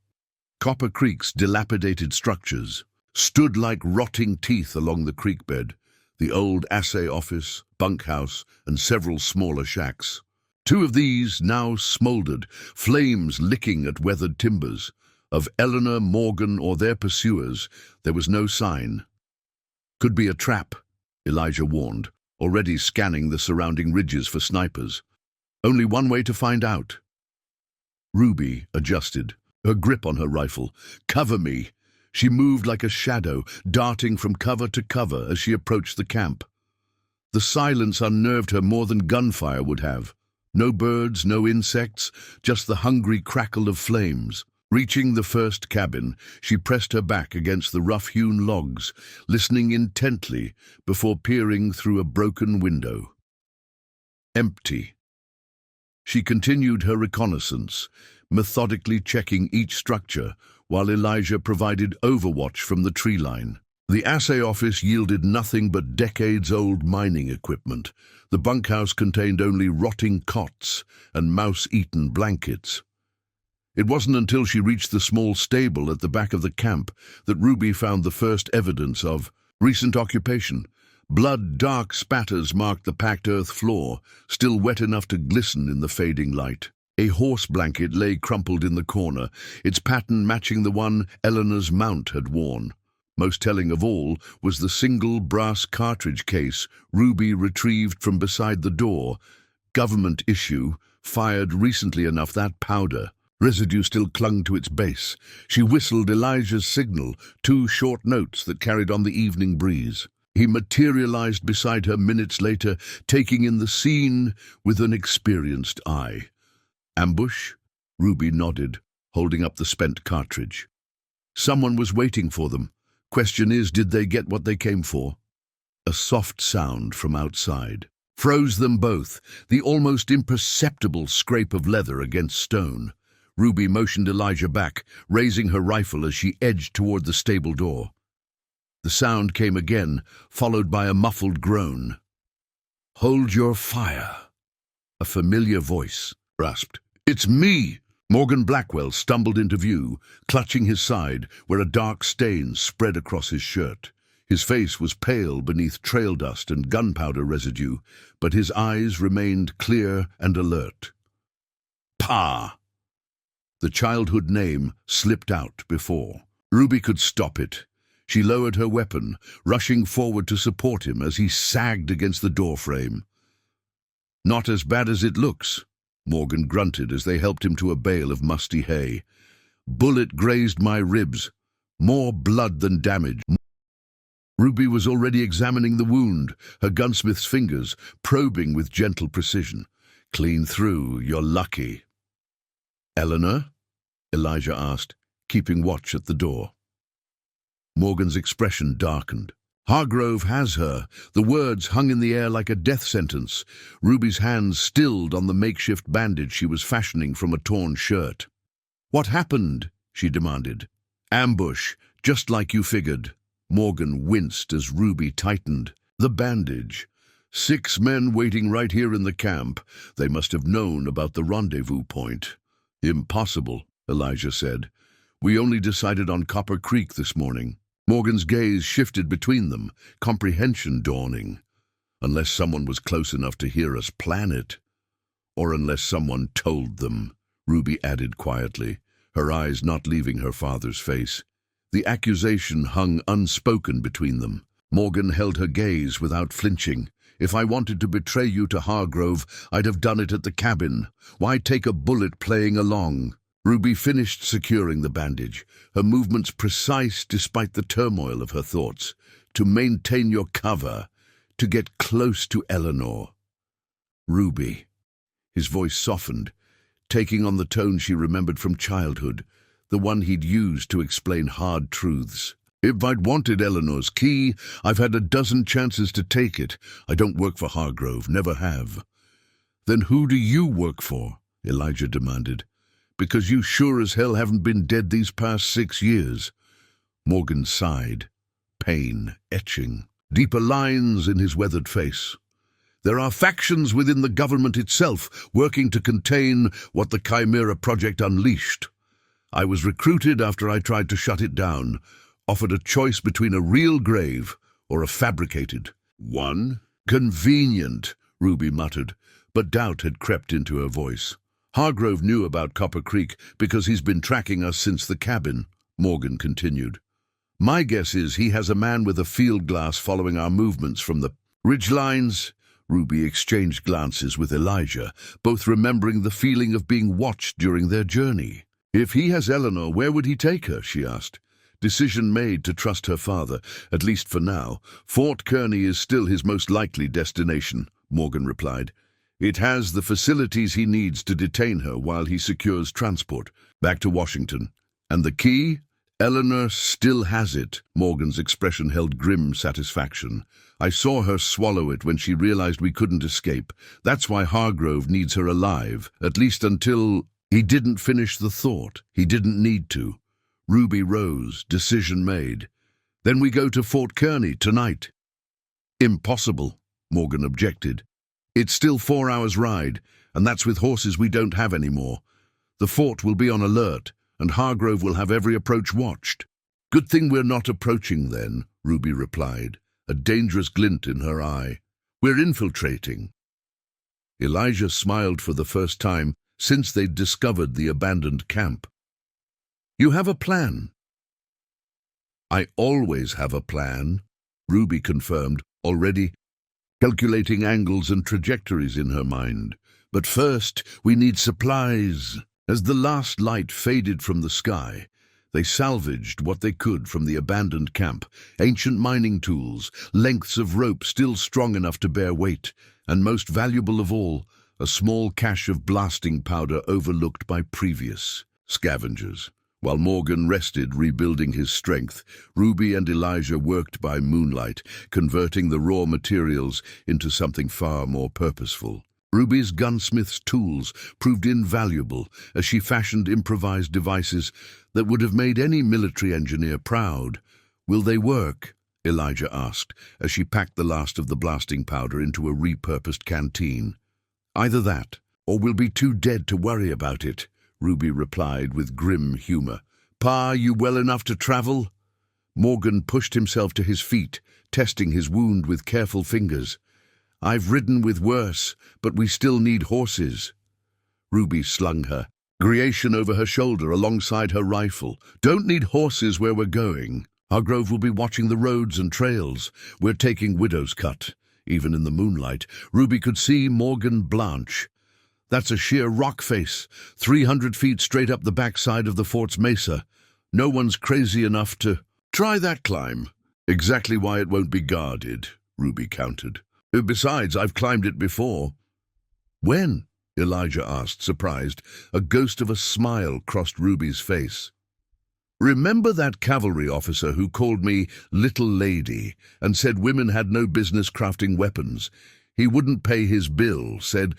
Copper Creek's dilapidated structures stood like rotting teeth along the creek bed, the old assay office, bunkhouse, and several smaller shacks. 2 of these now smoldered, flames licking at weathered timbers. Of Eleanor, Morgan, or their pursuers, there was no sign. Could be a trap, Elijah warned, already scanning the surrounding ridges for snipers. Only one way to find out. Ruby adjusted, her grip on her rifle. Cover me! She moved like a shadow, darting from cover to cover as she approached the camp. The silence unnerved her more than gunfire would have. No birds, no insects, just the hungry crackle of flames. Reaching the first cabin, she pressed her back against the rough-hewn logs, listening intently before peering through a broken window. Empty. She continued her reconnaissance, methodically checking each structure, while Elijah provided overwatch from the tree line. The assay office yielded nothing but decades-old mining equipment. The bunkhouse contained only rotting cots and mouse-eaten blankets. It wasn't until she reached the small stable at the back of the camp that Ruby found the first evidence of recent occupation. Blood-dark spatters marked the packed earth floor, still wet enough to glisten in the fading light. A horse blanket lay crumpled in the corner, its pattern matching the one Eleanor's mount had worn. Most telling of all was the single brass cartridge case Ruby retrieved from beside the door. Government issue, fired recently enough that powder. Residue still clung to its base. She whistled Elijah's signal, 2 short notes that carried on the evening breeze. He materialized beside her minutes later, taking in the scene with an experienced eye. Ambush? Ruby nodded, holding up the spent cartridge. Someone was waiting for them. Question is, did they get what they came for? A soft sound from outside froze them both, the almost imperceptible scrape of leather against stone. Ruby motioned Elijah back, raising her rifle as she edged toward the stable door. The sound came again, followed by a muffled groan. "Hold your fire," a familiar voice rasped. "It's me!" Morgan Blackwell stumbled into view, clutching his side, where a dark stain spread across his shirt. His face was pale beneath trail dust and gunpowder residue, but his eyes remained clear and alert. "Pa!" The childhood name slipped out before. Ruby could stop it. She lowered her weapon, rushing forward to support him as he sagged against the doorframe. "Not as bad as it looks," Morgan grunted as they helped him to a bale of musty hay. "Bullet grazed my ribs. More blood than damage." Ruby was already examining the wound, her gunsmith's fingers probing with gentle precision. "Clean through, you're lucky." "Eleanor?" Elijah asked, keeping watch at the door. Morgan's expression darkened. Hargrove has her. The words hung in the air like a death sentence. Ruby's hands stilled on the makeshift bandage she was fashioning from a torn shirt. "What happened?" she demanded. "Ambush, just like you figured." Morgan winced as Ruby tightened. "The bandage. 6 men waiting right here in the camp. They must have known about the rendezvous point." "Impossible," Elijah said. "We only decided on Copper Creek this morning." Morgan's gaze shifted between them, comprehension dawning. "Unless someone was close enough to hear us plan it. Or unless someone told them," Ruby added quietly, her eyes not leaving her father's face. The accusation hung unspoken between them. Morgan held her gaze without flinching. "If I wanted to betray you to Hargrove, I'd have done it at the cabin. Why take a bullet playing along?" Ruby finished securing the bandage, her movements precise despite the turmoil of her thoughts. "To maintain your cover, to get close to Eleanor." "Ruby." His voice softened, taking on the tone she remembered from childhood, the one he'd used to explain hard truths. "If I'd wanted Eleanor's key, I've had a dozen chances to take it. I don't work for Hargrove, never have." "Then who do you work for?" Elijah demanded. "Because you sure as hell haven't been dead these past 6 years. Morgan sighed, pain etching deeper lines in his weathered face. "There are factions within the government itself working to contain what the Chimera Project unleashed. I was recruited after I tried to shut it down, offered a choice between a real grave or a fabricated one." "Convenient," Ruby muttered, but doubt had crept into her voice. "Hargrove knew about Copper Creek because he's been tracking us since the cabin," Morgan continued. "My guess is he has a man with a field glass following our movements from the ridgelines." Ruby exchanged glances with Elijah, both remembering the feeling of being watched during their journey. "If he has Eleanor, where would he take her?" she asked. Decision made to trust her father, at least for now. "Fort Kearny is still his most likely destination," Morgan replied. "It has the facilities he needs to detain her while he secures transport back to Washington. And the key? Eleanor still has it." Morgan's expression held grim satisfaction. "I saw her swallow it when she realized we couldn't escape. That's why Hargrove needs her alive, at least until—" He didn't finish the thought. He didn't need to. Ruby rose, decision made. "Then we go to Fort Kearny tonight." "Impossible," Morgan objected. "It's still 4 hours' ride, and that's with horses we don't have anymore. The fort will be on alert, and Hargrove will have every approach watched." "Good thing we're not approaching then," Ruby replied, a dangerous glint in her eye. "We're infiltrating." Elijah smiled for the first time since they'd discovered the abandoned camp. "You have a plan?" "I always have a plan," Ruby confirmed, already calculating angles and trajectories in her mind. "But first, we need supplies." As the last light faded from the sky, they salvaged what they could from the abandoned camp: ancient mining tools, lengths of rope still strong enough to bear weight, and most valuable of all, a small cache of blasting powder overlooked by previous scavengers. While Morgan rested, rebuilding his strength, Ruby and Elijah worked by moonlight, converting the raw materials into something far more purposeful. Ruby's gunsmith's tools proved invaluable as she fashioned improvised devices that would have made any military engineer proud. "Will they work?" Elijah asked as she packed the last of the blasting powder into a repurposed canteen. "Either that, or we'll be too dead to worry about it," Ruby replied with grim humor. "Pa, you well enough to travel?" Morgan pushed himself to his feet, testing his wound with careful fingers. "I've ridden with worse, but we still need horses." Ruby slung her creation over her shoulder alongside her rifle. "Don't need horses where we're going. Hargrove will be watching the roads and trails. We're taking Widow's Cut." Even in the moonlight, Ruby could see Morgan blanch. "That's a sheer rock face, 300 feet straight up the backside of the fort's mesa. No one's crazy enough to try that climb." "Exactly why it won't be guarded," Ruby countered. "Besides, I've climbed it before." "When?" Elijah asked, surprised. A ghost of a smile crossed Ruby's face. "Remember that cavalry officer who called me Little Lady and said women had no business crafting weapons? He wouldn't pay his bill, said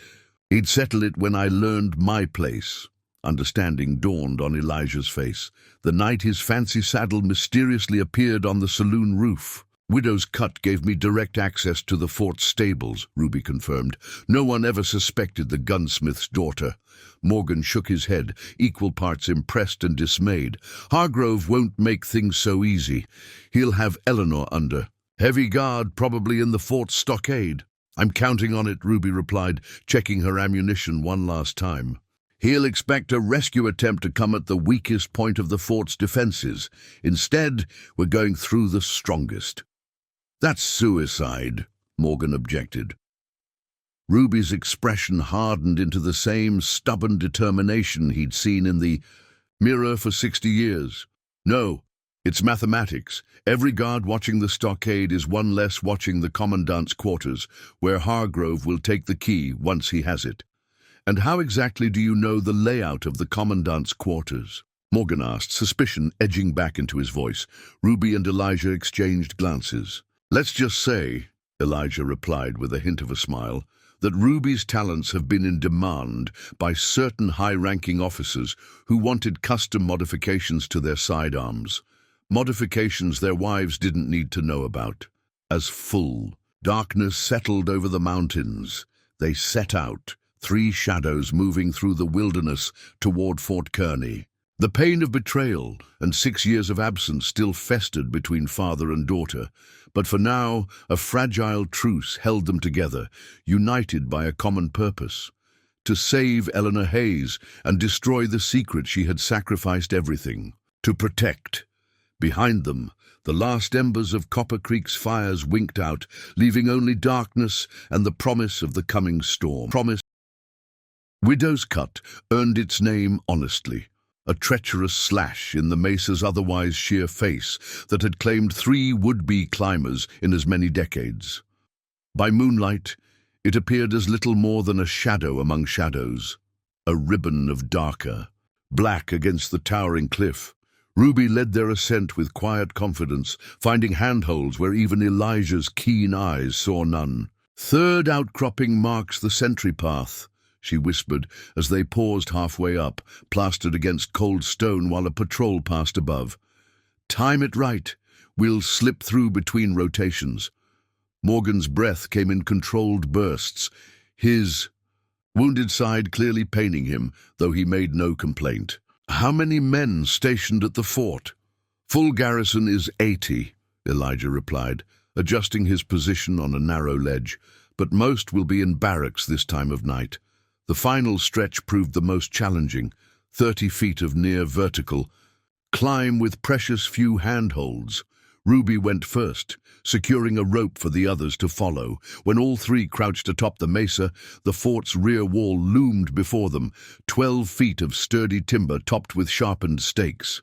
he'd settle it when I learned my place." Understanding dawned on Elijah's face, the night his fancy saddle mysteriously appeared on the saloon roof. "Widow's Cut gave me direct access to the fort's stables," Ruby confirmed. "No one ever suspected the gunsmith's daughter." Morgan shook his head, equal parts impressed and dismayed. "Hargrove won't make things so easy. He'll have Eleanor under heavy guard, probably in the fort's stockade." "I'm counting on it," Ruby replied, checking her ammunition one last time. "He'll expect a rescue attempt to come at the weakest point of the fort's defenses. Instead, we're going through the strongest." "That's suicide," Morgan objected. Ruby's expression hardened into the same stubborn determination he'd seen in the mirror for 60 years. "No, it's mathematics. Every guard watching the stockade is one less watching the commandant's quarters, where Hargrove will take the key once he has it." "And how exactly do you know the layout of the commandant's quarters?" Morgan asked, suspicion edging back into his voice. Ruby and Elijah exchanged glances. "Let's just say," Elijah replied with a hint of a smile, "that Ruby's talents have been in demand by certain high-ranking officers who wanted custom modifications to their sidearms. Modifications their wives didn't need to know about. As full darkness settled over the mountains, they set out, 3 shadows moving through the wilderness toward Fort Kearney. The pain of betrayal and 6 years of absence still festered between father and daughter, but for now a fragile truce held them together, united by a common purpose: to save Eleanor Hayes and destroy the secret she had sacrificed everything to protect. Behind them, the last embers of Copper Creek's fires winked out, leaving only darkness and the promise of the coming storm. Widow's Cut earned its name honestly, a treacherous slash in the mesa's otherwise sheer face that had claimed 3 would-be climbers in as many decades. By moonlight, it appeared as little more than a shadow among shadows, a ribbon of darker, black against the towering cliff. Ruby led their ascent with quiet confidence, finding handholds where even Elijah's keen eyes saw none. "Third outcropping marks the sentry path," she whispered as they paused halfway up, plastered against cold stone while a patrol passed above. "Time it right. We'll slip through between rotations." Morgan's breath came in controlled bursts, his wounded side clearly paining him, though he made no complaint. "How many men stationed at the fort?" "Full garrison is 80, Elijah replied, adjusting his position on a narrow ledge, "but most will be in barracks this time of night." The final stretch proved the most challenging, 30 feet of near vertical climb with precious few handholds. Ruby went first, securing a rope for the others to follow. When all 3 crouched atop the mesa, the fort's rear wall loomed before them, 12 feet of sturdy timber topped with sharpened stakes.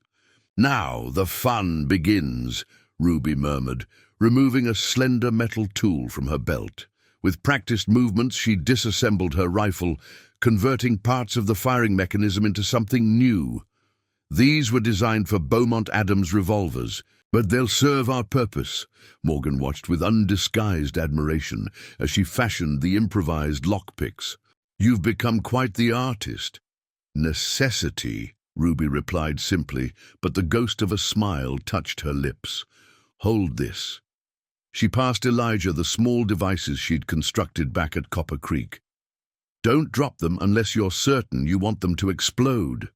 "Now the fun begins," Ruby murmured, removing a slender metal tool from her belt. With practiced movements, she disassembled her rifle, converting parts of the firing mechanism into something new. "These were designed for Beaumont Adams revolvers, but they'll serve our purpose." Morgan watched with undisguised admiration as she fashioned the improvised lockpicks. "You've become quite the artist." "Necessity," Ruby replied simply, but the ghost of a smile touched her lips. "Hold this." She passed Elijah the small devices she'd constructed back at Copper Creek. "Don't drop them unless you're certain you want them to explode."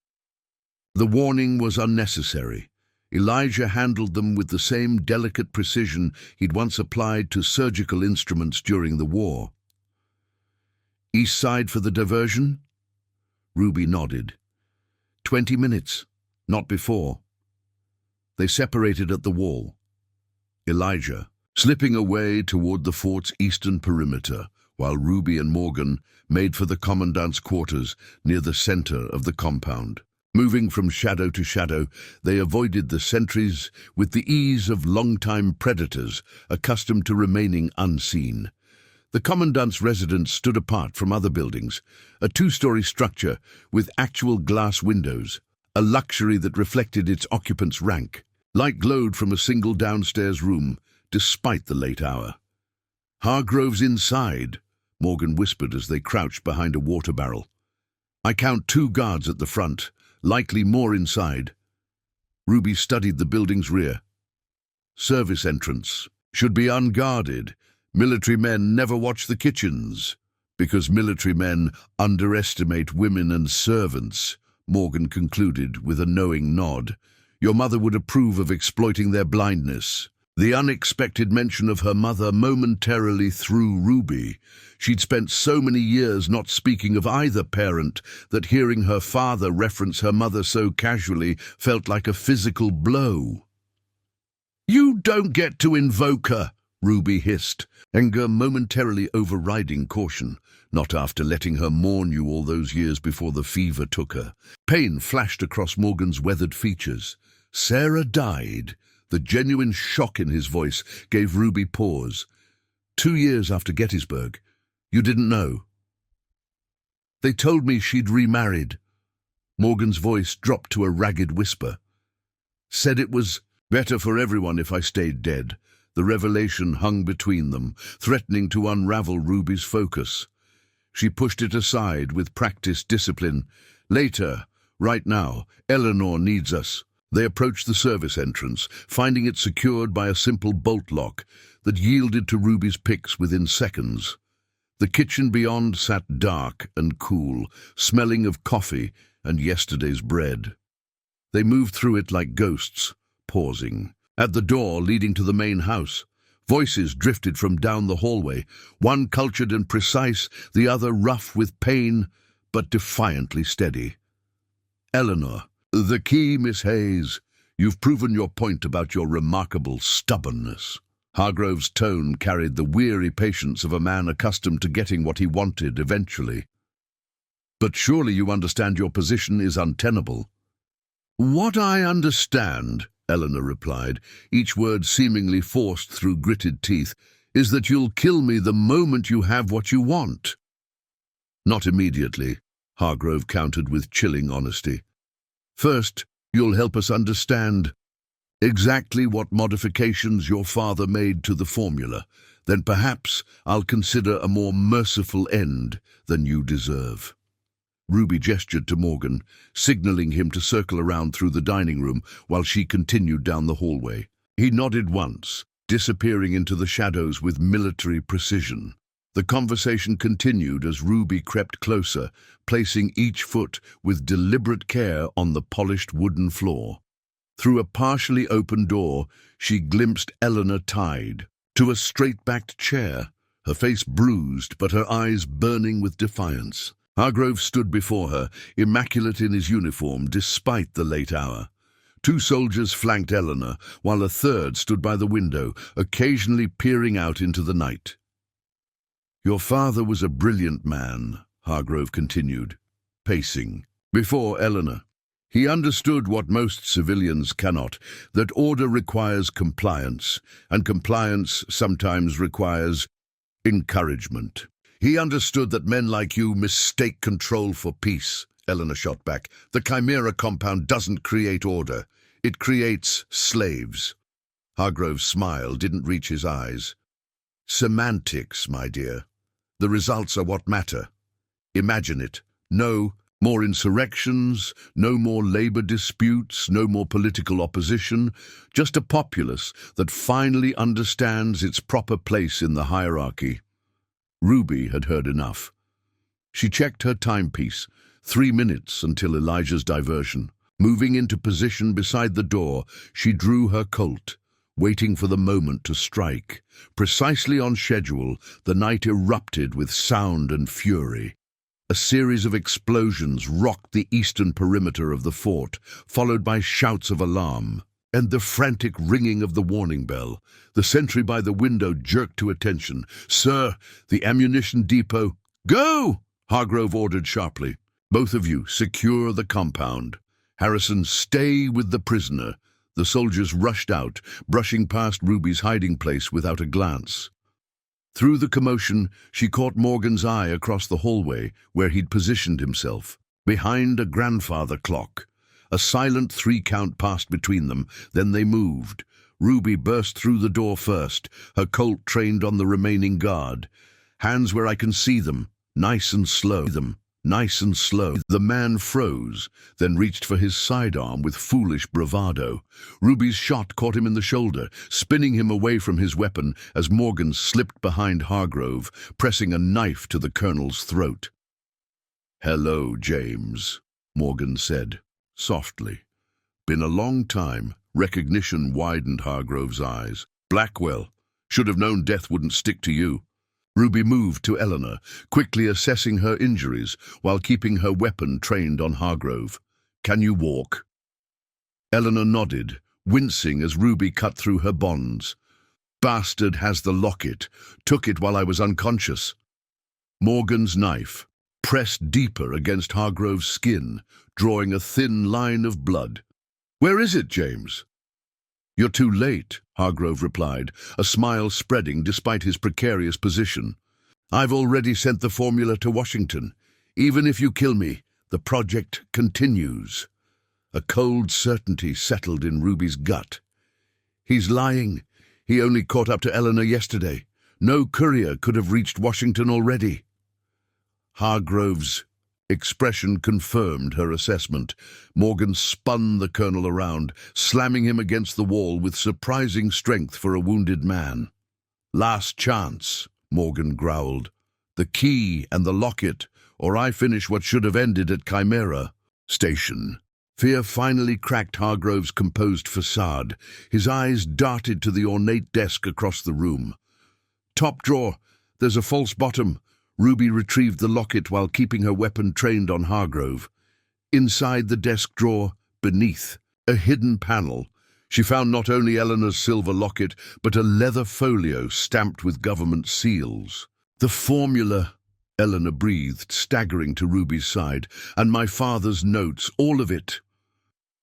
The warning was unnecessary. Elijah handled them with the same delicate precision he'd once applied to surgical instruments during the war. "East side for the diversion?" Ruby nodded. 20 minutes, not before." They separated at the wall. Elijah slipping away toward the fort's eastern perimeter, while Ruby and Morgan made for the commandant's quarters near the center of the compound. Moving from shadow to shadow, they avoided the sentries with the ease of long-time predators accustomed to remaining unseen. The commandant's residence stood apart from other buildings, a two-story structure with actual glass windows, a luxury that reflected its occupant's rank. Light glowed from a single downstairs room, despite the late hour. "Hargrove's inside," Morgan whispered as they crouched behind a water barrel. "I count 2 guards at the front, likely more inside." Ruby studied the building's rear. "Service entrance. Should be unguarded. Military men never watch the kitchens, because military men underestimate women and servants," Morgan concluded with a knowing nod. "Your mother would approve of exploiting their blindness." The unexpected mention of her mother momentarily threw Ruby. She'd spent so many years not speaking of either parent that hearing her father reference her mother so casually felt like a physical blow. "You don't get to invoke her," Ruby hissed, anger momentarily overriding caution. "Not after letting her mourn you all those years before the fever took her." Pain flashed across Morgan's weathered features. "Sarah died." The genuine shock in his voice gave Ruby pause. 2 years after Gettysburg. You didn't know?" "They told me she'd remarried." Morgan's voice dropped to a ragged whisper. "Said it was better for everyone if I stayed dead." The revelation hung between them, threatening to unravel Ruby's focus. She pushed it aside with practiced discipline. "Later, right now, Eleanor needs us." They approached the service entrance, finding it secured by a simple bolt lock that yielded to Ruby's picks within seconds. The kitchen beyond sat dark and cool, smelling of coffee and yesterday's bread. They moved through it like ghosts, pausing. At the door leading to the main house, voices drifted from down the hallway, one cultured and precise, the other rough with pain, but defiantly steady. "Eleanor. The key, Miss Hayes. You've proven your point about your remarkable stubbornness." Hargrove's tone carried the weary patience of a man accustomed to getting what he wanted eventually. "But surely you understand your position is untenable." "What I understand," Eleanor replied, each word seemingly forced through gritted teeth, "is that you'll kill me the moment you have what you want." "Not immediately," Hargrove countered with chilling honesty. "First, you'll help us understand exactly what modifications your father made to the formula. Then perhaps I'll consider a more merciful end than you deserve." Ruby gestured to Morgan, signaling him to circle around through the dining room while she continued down the hallway. He nodded once, disappearing into the shadows with military precision. The conversation continued as Ruby crept closer, placing each foot with deliberate care on the polished wooden floor. Through a partially open door, she glimpsed Eleanor tied to a straight-backed chair, her face bruised but her eyes burning with defiance. Hargrove stood before her, immaculate in his uniform despite the late hour. 2 soldiers flanked Eleanor, while a third stood by the window, occasionally peering out into the night. "Your father was a brilliant man," Hargrove continued, pacing before Eleanor. "He understood what most civilians cannot, that order requires compliance, and compliance sometimes requires encouragement. He understood that men like you mistake control for peace." Eleanor shot back. "The Chimera compound doesn't create order. It creates slaves." Hargrove's smile didn't reach his eyes. "Semantics, my dear. The results are what matter. Imagine it. No more insurrections, no more labor disputes, no more political opposition, just a populace that finally understands its proper place in the hierarchy." Ruby had heard enough. She checked her timepiece, 3 minutes until Elijah's diversion. Moving into position beside the door, she drew her Colt, waiting for the moment to strike. Precisely on schedule, the night erupted with sound and fury. A series of explosions rocked the eastern perimeter of the fort, followed by shouts of alarm, and the frantic ringing of the warning bell. The sentry by the window jerked to attention. "Sir, the ammunition depot—" "Go!" Hargrove ordered sharply. "Both of you, secure the compound. Harrison, stay with the prisoner." The soldiers rushed out, brushing past Ruby's hiding place without a glance. Through the commotion, she caught Morgan's eye across the hallway where he'd positioned himself, behind a grandfather clock. A silent 3-count passed between them, then they moved. Ruby burst through the door first, her Colt trained on the remaining guard. Hands where I can see them, nice and slow. Nice and slow. The man froze, then reached for his sidearm with foolish bravado. Ruby's shot caught him in the shoulder, spinning him away from his weapon as Morgan slipped behind Hargrove, pressing a knife to the colonel's throat. "Hello, James," Morgan said, softly. "Been a long time." Recognition widened Hargrove's eyes. "Blackwell, should have known death wouldn't stick to you." Ruby moved to Eleanor, quickly assessing her injuries while keeping her weapon trained on Hargrove. "Can you walk?" Eleanor nodded, wincing as Ruby cut through her bonds. "Bastard has the locket. Took it while I was unconscious." Morgan's knife pressed deeper against Hargrove's skin, drawing a thin line of blood. "Where is it, James?" "You're too late," Hargrove replied, a smile spreading despite his precarious position. "I've already sent the formula to Washington. Even if you kill me, the project continues." A cold certainty settled in Ruby's gut. "He's lying. He only caught up to Eleanor yesterday. No courier could have reached Washington already." Hargrove's expression confirmed her assessment. Morgan spun the colonel around, slamming him against the wall with surprising strength for a wounded man. "Last chance," Morgan growled. "The key and the locket, or I finish what should have ended at Chimera Station." Fear finally cracked Hargrove's composed facade. His eyes darted to the ornate desk across the room. "Top drawer. There's a false bottom." Ruby retrieved the locket while keeping her weapon trained on Hargrove. Inside the desk drawer, beneath, a hidden panel, she found not only Eleanor's silver locket, but a leather folio stamped with government seals. "The formula," Eleanor breathed, staggering to Ruby's side, "and my father's notes, all of it."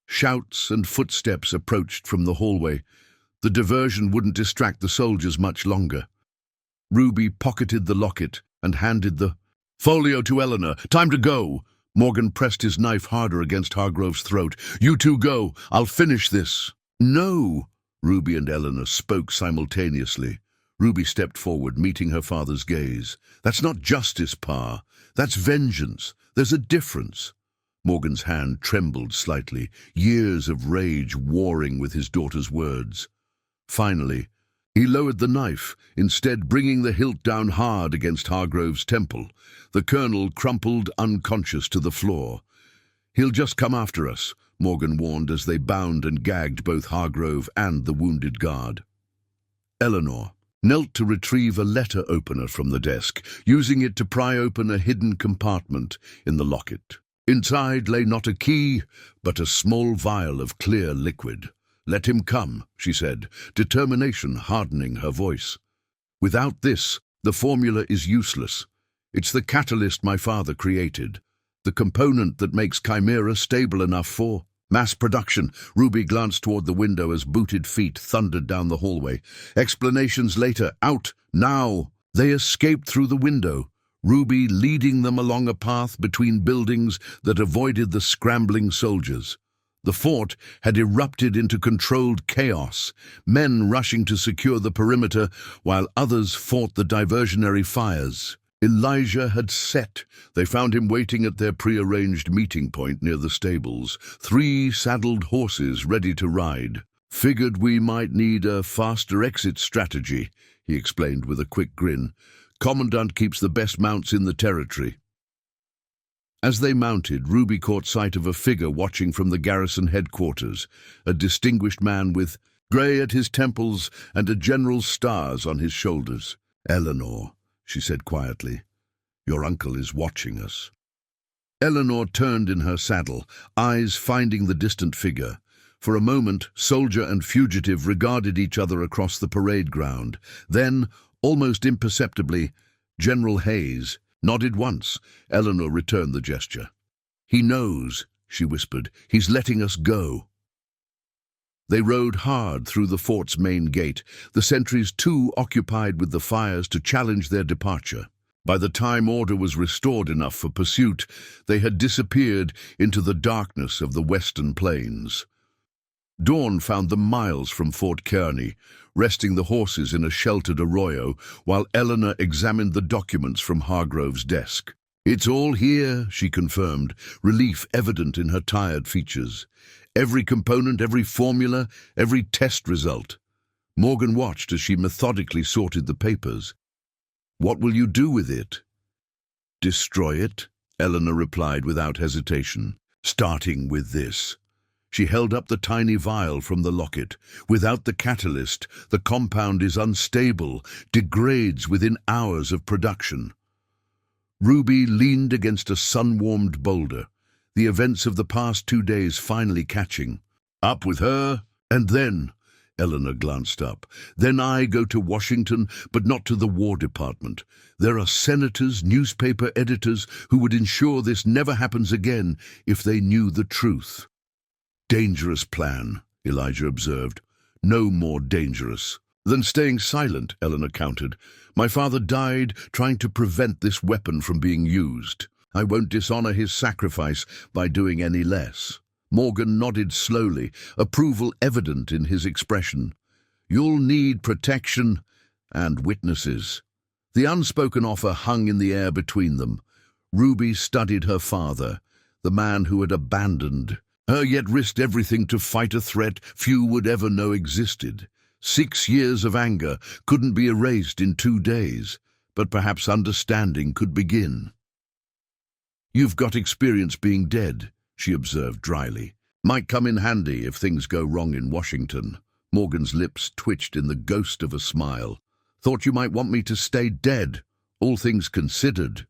Shouts and footsteps approached from the hallway. The diversion wouldn't distract the soldiers much longer. Ruby pocketed the locket and handed the folio to Eleanor. "Time to go." Morgan pressed his knife harder against Hargrove's throat. "You two go. I'll finish this." "No." Ruby and Eleanor spoke simultaneously. Ruby stepped forward, meeting her father's gaze. "That's not justice, Pa. That's vengeance. There's a difference." Morgan's hand trembled slightly, years of rage warring with his daughter's words. Finally, he lowered the knife, instead bringing the hilt down hard against Hargrove's temple. The colonel crumpled unconscious to the floor. "He'll just come after us," Morgan warned as they bound and gagged both Hargrove and the wounded guard. Eleanor knelt to retrieve a letter opener from the desk, using it to pry open a hidden compartment in the locket. Inside lay not a key, but a small vial of clear liquid. "Let him come," she said, determination hardening her voice. "Without this, the formula is useless. It's the catalyst my father created, the component that makes Chimera stable enough for mass production." Ruby glanced toward the window as booted feet thundered down the hallway. Explanations later. "Out, now!" They escaped through the window, Ruby leading them along a path between buildings that avoided the scrambling soldiers. The fort had erupted into controlled chaos, men rushing to secure the perimeter while others fought the diversionary fires. Elijah had set. They found him waiting at their prearranged meeting point near the stables, 3 saddled horses ready to ride. "Figured we might need a faster exit strategy," he explained with a quick grin. "Commandant keeps the best mounts in the territory." As they mounted, Ruby caught sight of a figure watching from the garrison headquarters, a distinguished man with grey at his temples and a general's stars on his shoulders. "Eleanor," she said quietly, "your uncle is watching us." Eleanor turned in her saddle, eyes finding the distant figure. For a moment, soldier and fugitive regarded each other across the parade ground. Then, almost imperceptibly, General Hayes nodded once. Eleanor returned the gesture. "He knows," she whispered. "He's letting us go." They rode hard through the fort's main gate, the sentries too occupied with the fires to challenge their departure. By the time order was restored enough for pursuit, they had disappeared into the darkness of the western plains. Dawn found them miles from Fort Kearney, resting the horses in a sheltered arroyo, while Eleanor examined the documents from Hargrove's desk. "It's all here," she confirmed, relief evident in her tired features. "Every component, every formula, every test result." Morgan watched as she methodically sorted the papers. "What will you do with it?" "Destroy it," Eleanor replied without hesitation. "Starting with this." She held up the tiny vial from the locket. "Without the catalyst, the compound is unstable, degrades within hours of production." Ruby leaned against a sun-warmed boulder, the events of the past 2 days finally catching. "Up with her, and then," Eleanor glanced up, "then I go to Washington, but not to the War Department. There are senators, newspaper editors who would ensure this never happens again if they knew the truth." "Dangerous plan," Elijah observed. "No more dangerous than staying silent," Eleanor countered. "My father died trying to prevent this weapon from being used. I won't dishonor his sacrifice by doing any less." Morgan nodded slowly, approval evident in his expression. "You'll need protection and witnesses." The unspoken offer hung in the air between them. Ruby studied her father, the man who had abandoned her, yet risked everything to fight a threat few would ever know existed. 6 years of anger couldn't be erased in 2 days, but perhaps understanding could begin. "You've got experience being dead," she observed dryly. "Might come in handy if things go wrong in Washington." Morgan's lips twitched in the ghost of a smile. "Thought you might want me to stay dead, all things considered."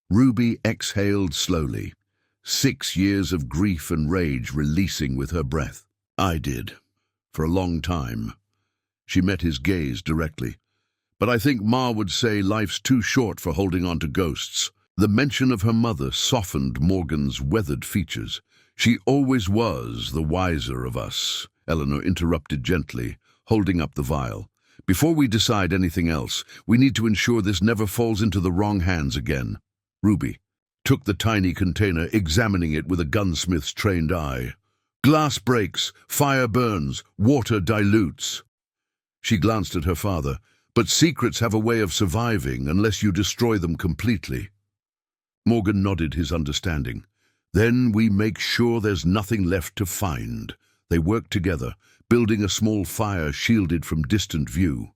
Ruby exhaled slowly, 6 years of grief and rage releasing with her breath. "I did. For a long time." She met his gaze directly. "But I think Ma would say life's too short for holding on to ghosts." The mention of her mother softened Morgan's weathered features. "She always was the wiser of us," Eleanor interrupted gently, holding up the vial. "Before we decide anything else, we need to ensure this never falls into the wrong hands again." Ruby took the tiny container, examining it with a gunsmith's trained eye. "Glass breaks, fire burns, water dilutes." She glanced at her father. "But secrets have a way of surviving unless you destroy them completely." Morgan nodded his understanding. "Then we make sure there's nothing left to find." They worked together, building a small fire shielded from distant view.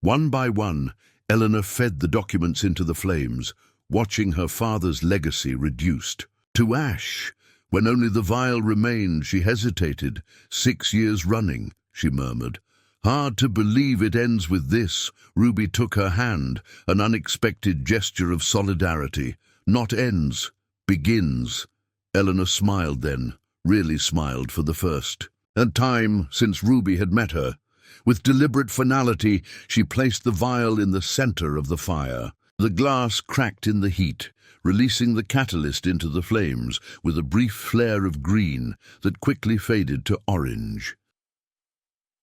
One by one, Eleanor fed the documents into the flames, watching her father's legacy reduced to ash. When only the vial remained, she hesitated. 6 years running," she murmured. "Hard to believe it ends with this." Ruby took her hand, an unexpected gesture of solidarity. "Not ends, begins." Eleanor smiled then, really smiled for the first time since Ruby had met her. With deliberate finality, she placed the vial in the center of the fire. The glass cracked in the heat, releasing the catalyst into the flames with a brief flare of green that quickly faded to orange.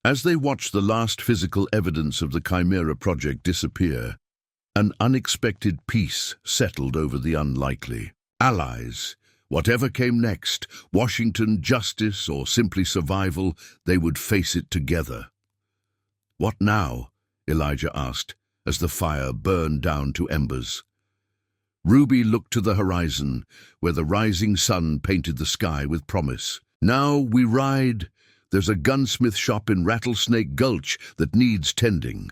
As they watched the last physical evidence of the Chimera project disappear, an unexpected peace settled over the unlikely. Allies. Whatever came next, Washington, justice, or simply survival, they would face it together. "What now?" Elijah asked, as the fire burned down to embers. Ruby looked to the horizon, where the rising sun painted the sky with promise. "Now we ride. There's a gunsmith shop in Rattlesnake Gulch that needs tending."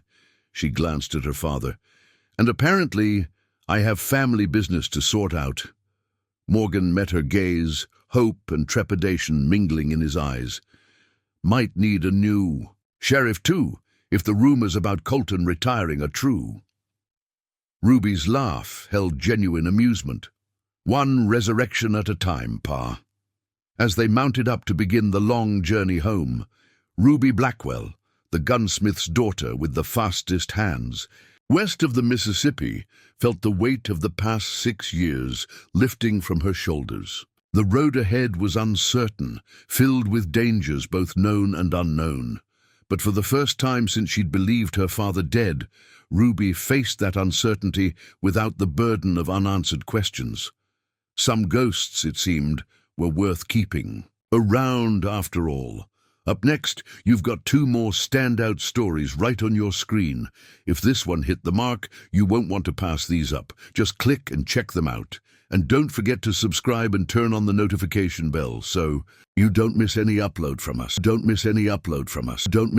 She glanced at her father. "And apparently, I have family business to sort out." Morgan met her gaze, hope and trepidation mingling in his eyes. "Might need a new sheriff, too, if the rumors about Colton retiring are true." Ruby's laugh held genuine amusement. "One resurrection at a time, Pa." As they mounted up to begin the long journey home, Ruby Blackwell, the gunsmith's daughter with the fastest hands, west of the Mississippi, felt the weight of the past 6 years lifting from her shoulders. The road ahead was uncertain, filled with dangers both known and unknown. But for the first time since she'd believed her father dead, Ruby faced that uncertainty without the burden of unanswered questions. Some ghosts, it seemed, were worth keeping around after all. Up next, you've got two more standout stories right on your screen. If this one hit the mark, you won't want to pass these up. Just click and check them out. And don't forget to subscribe and turn on the notification bell so you don't miss any upload from us. Don't miss any upload from us. Don't miss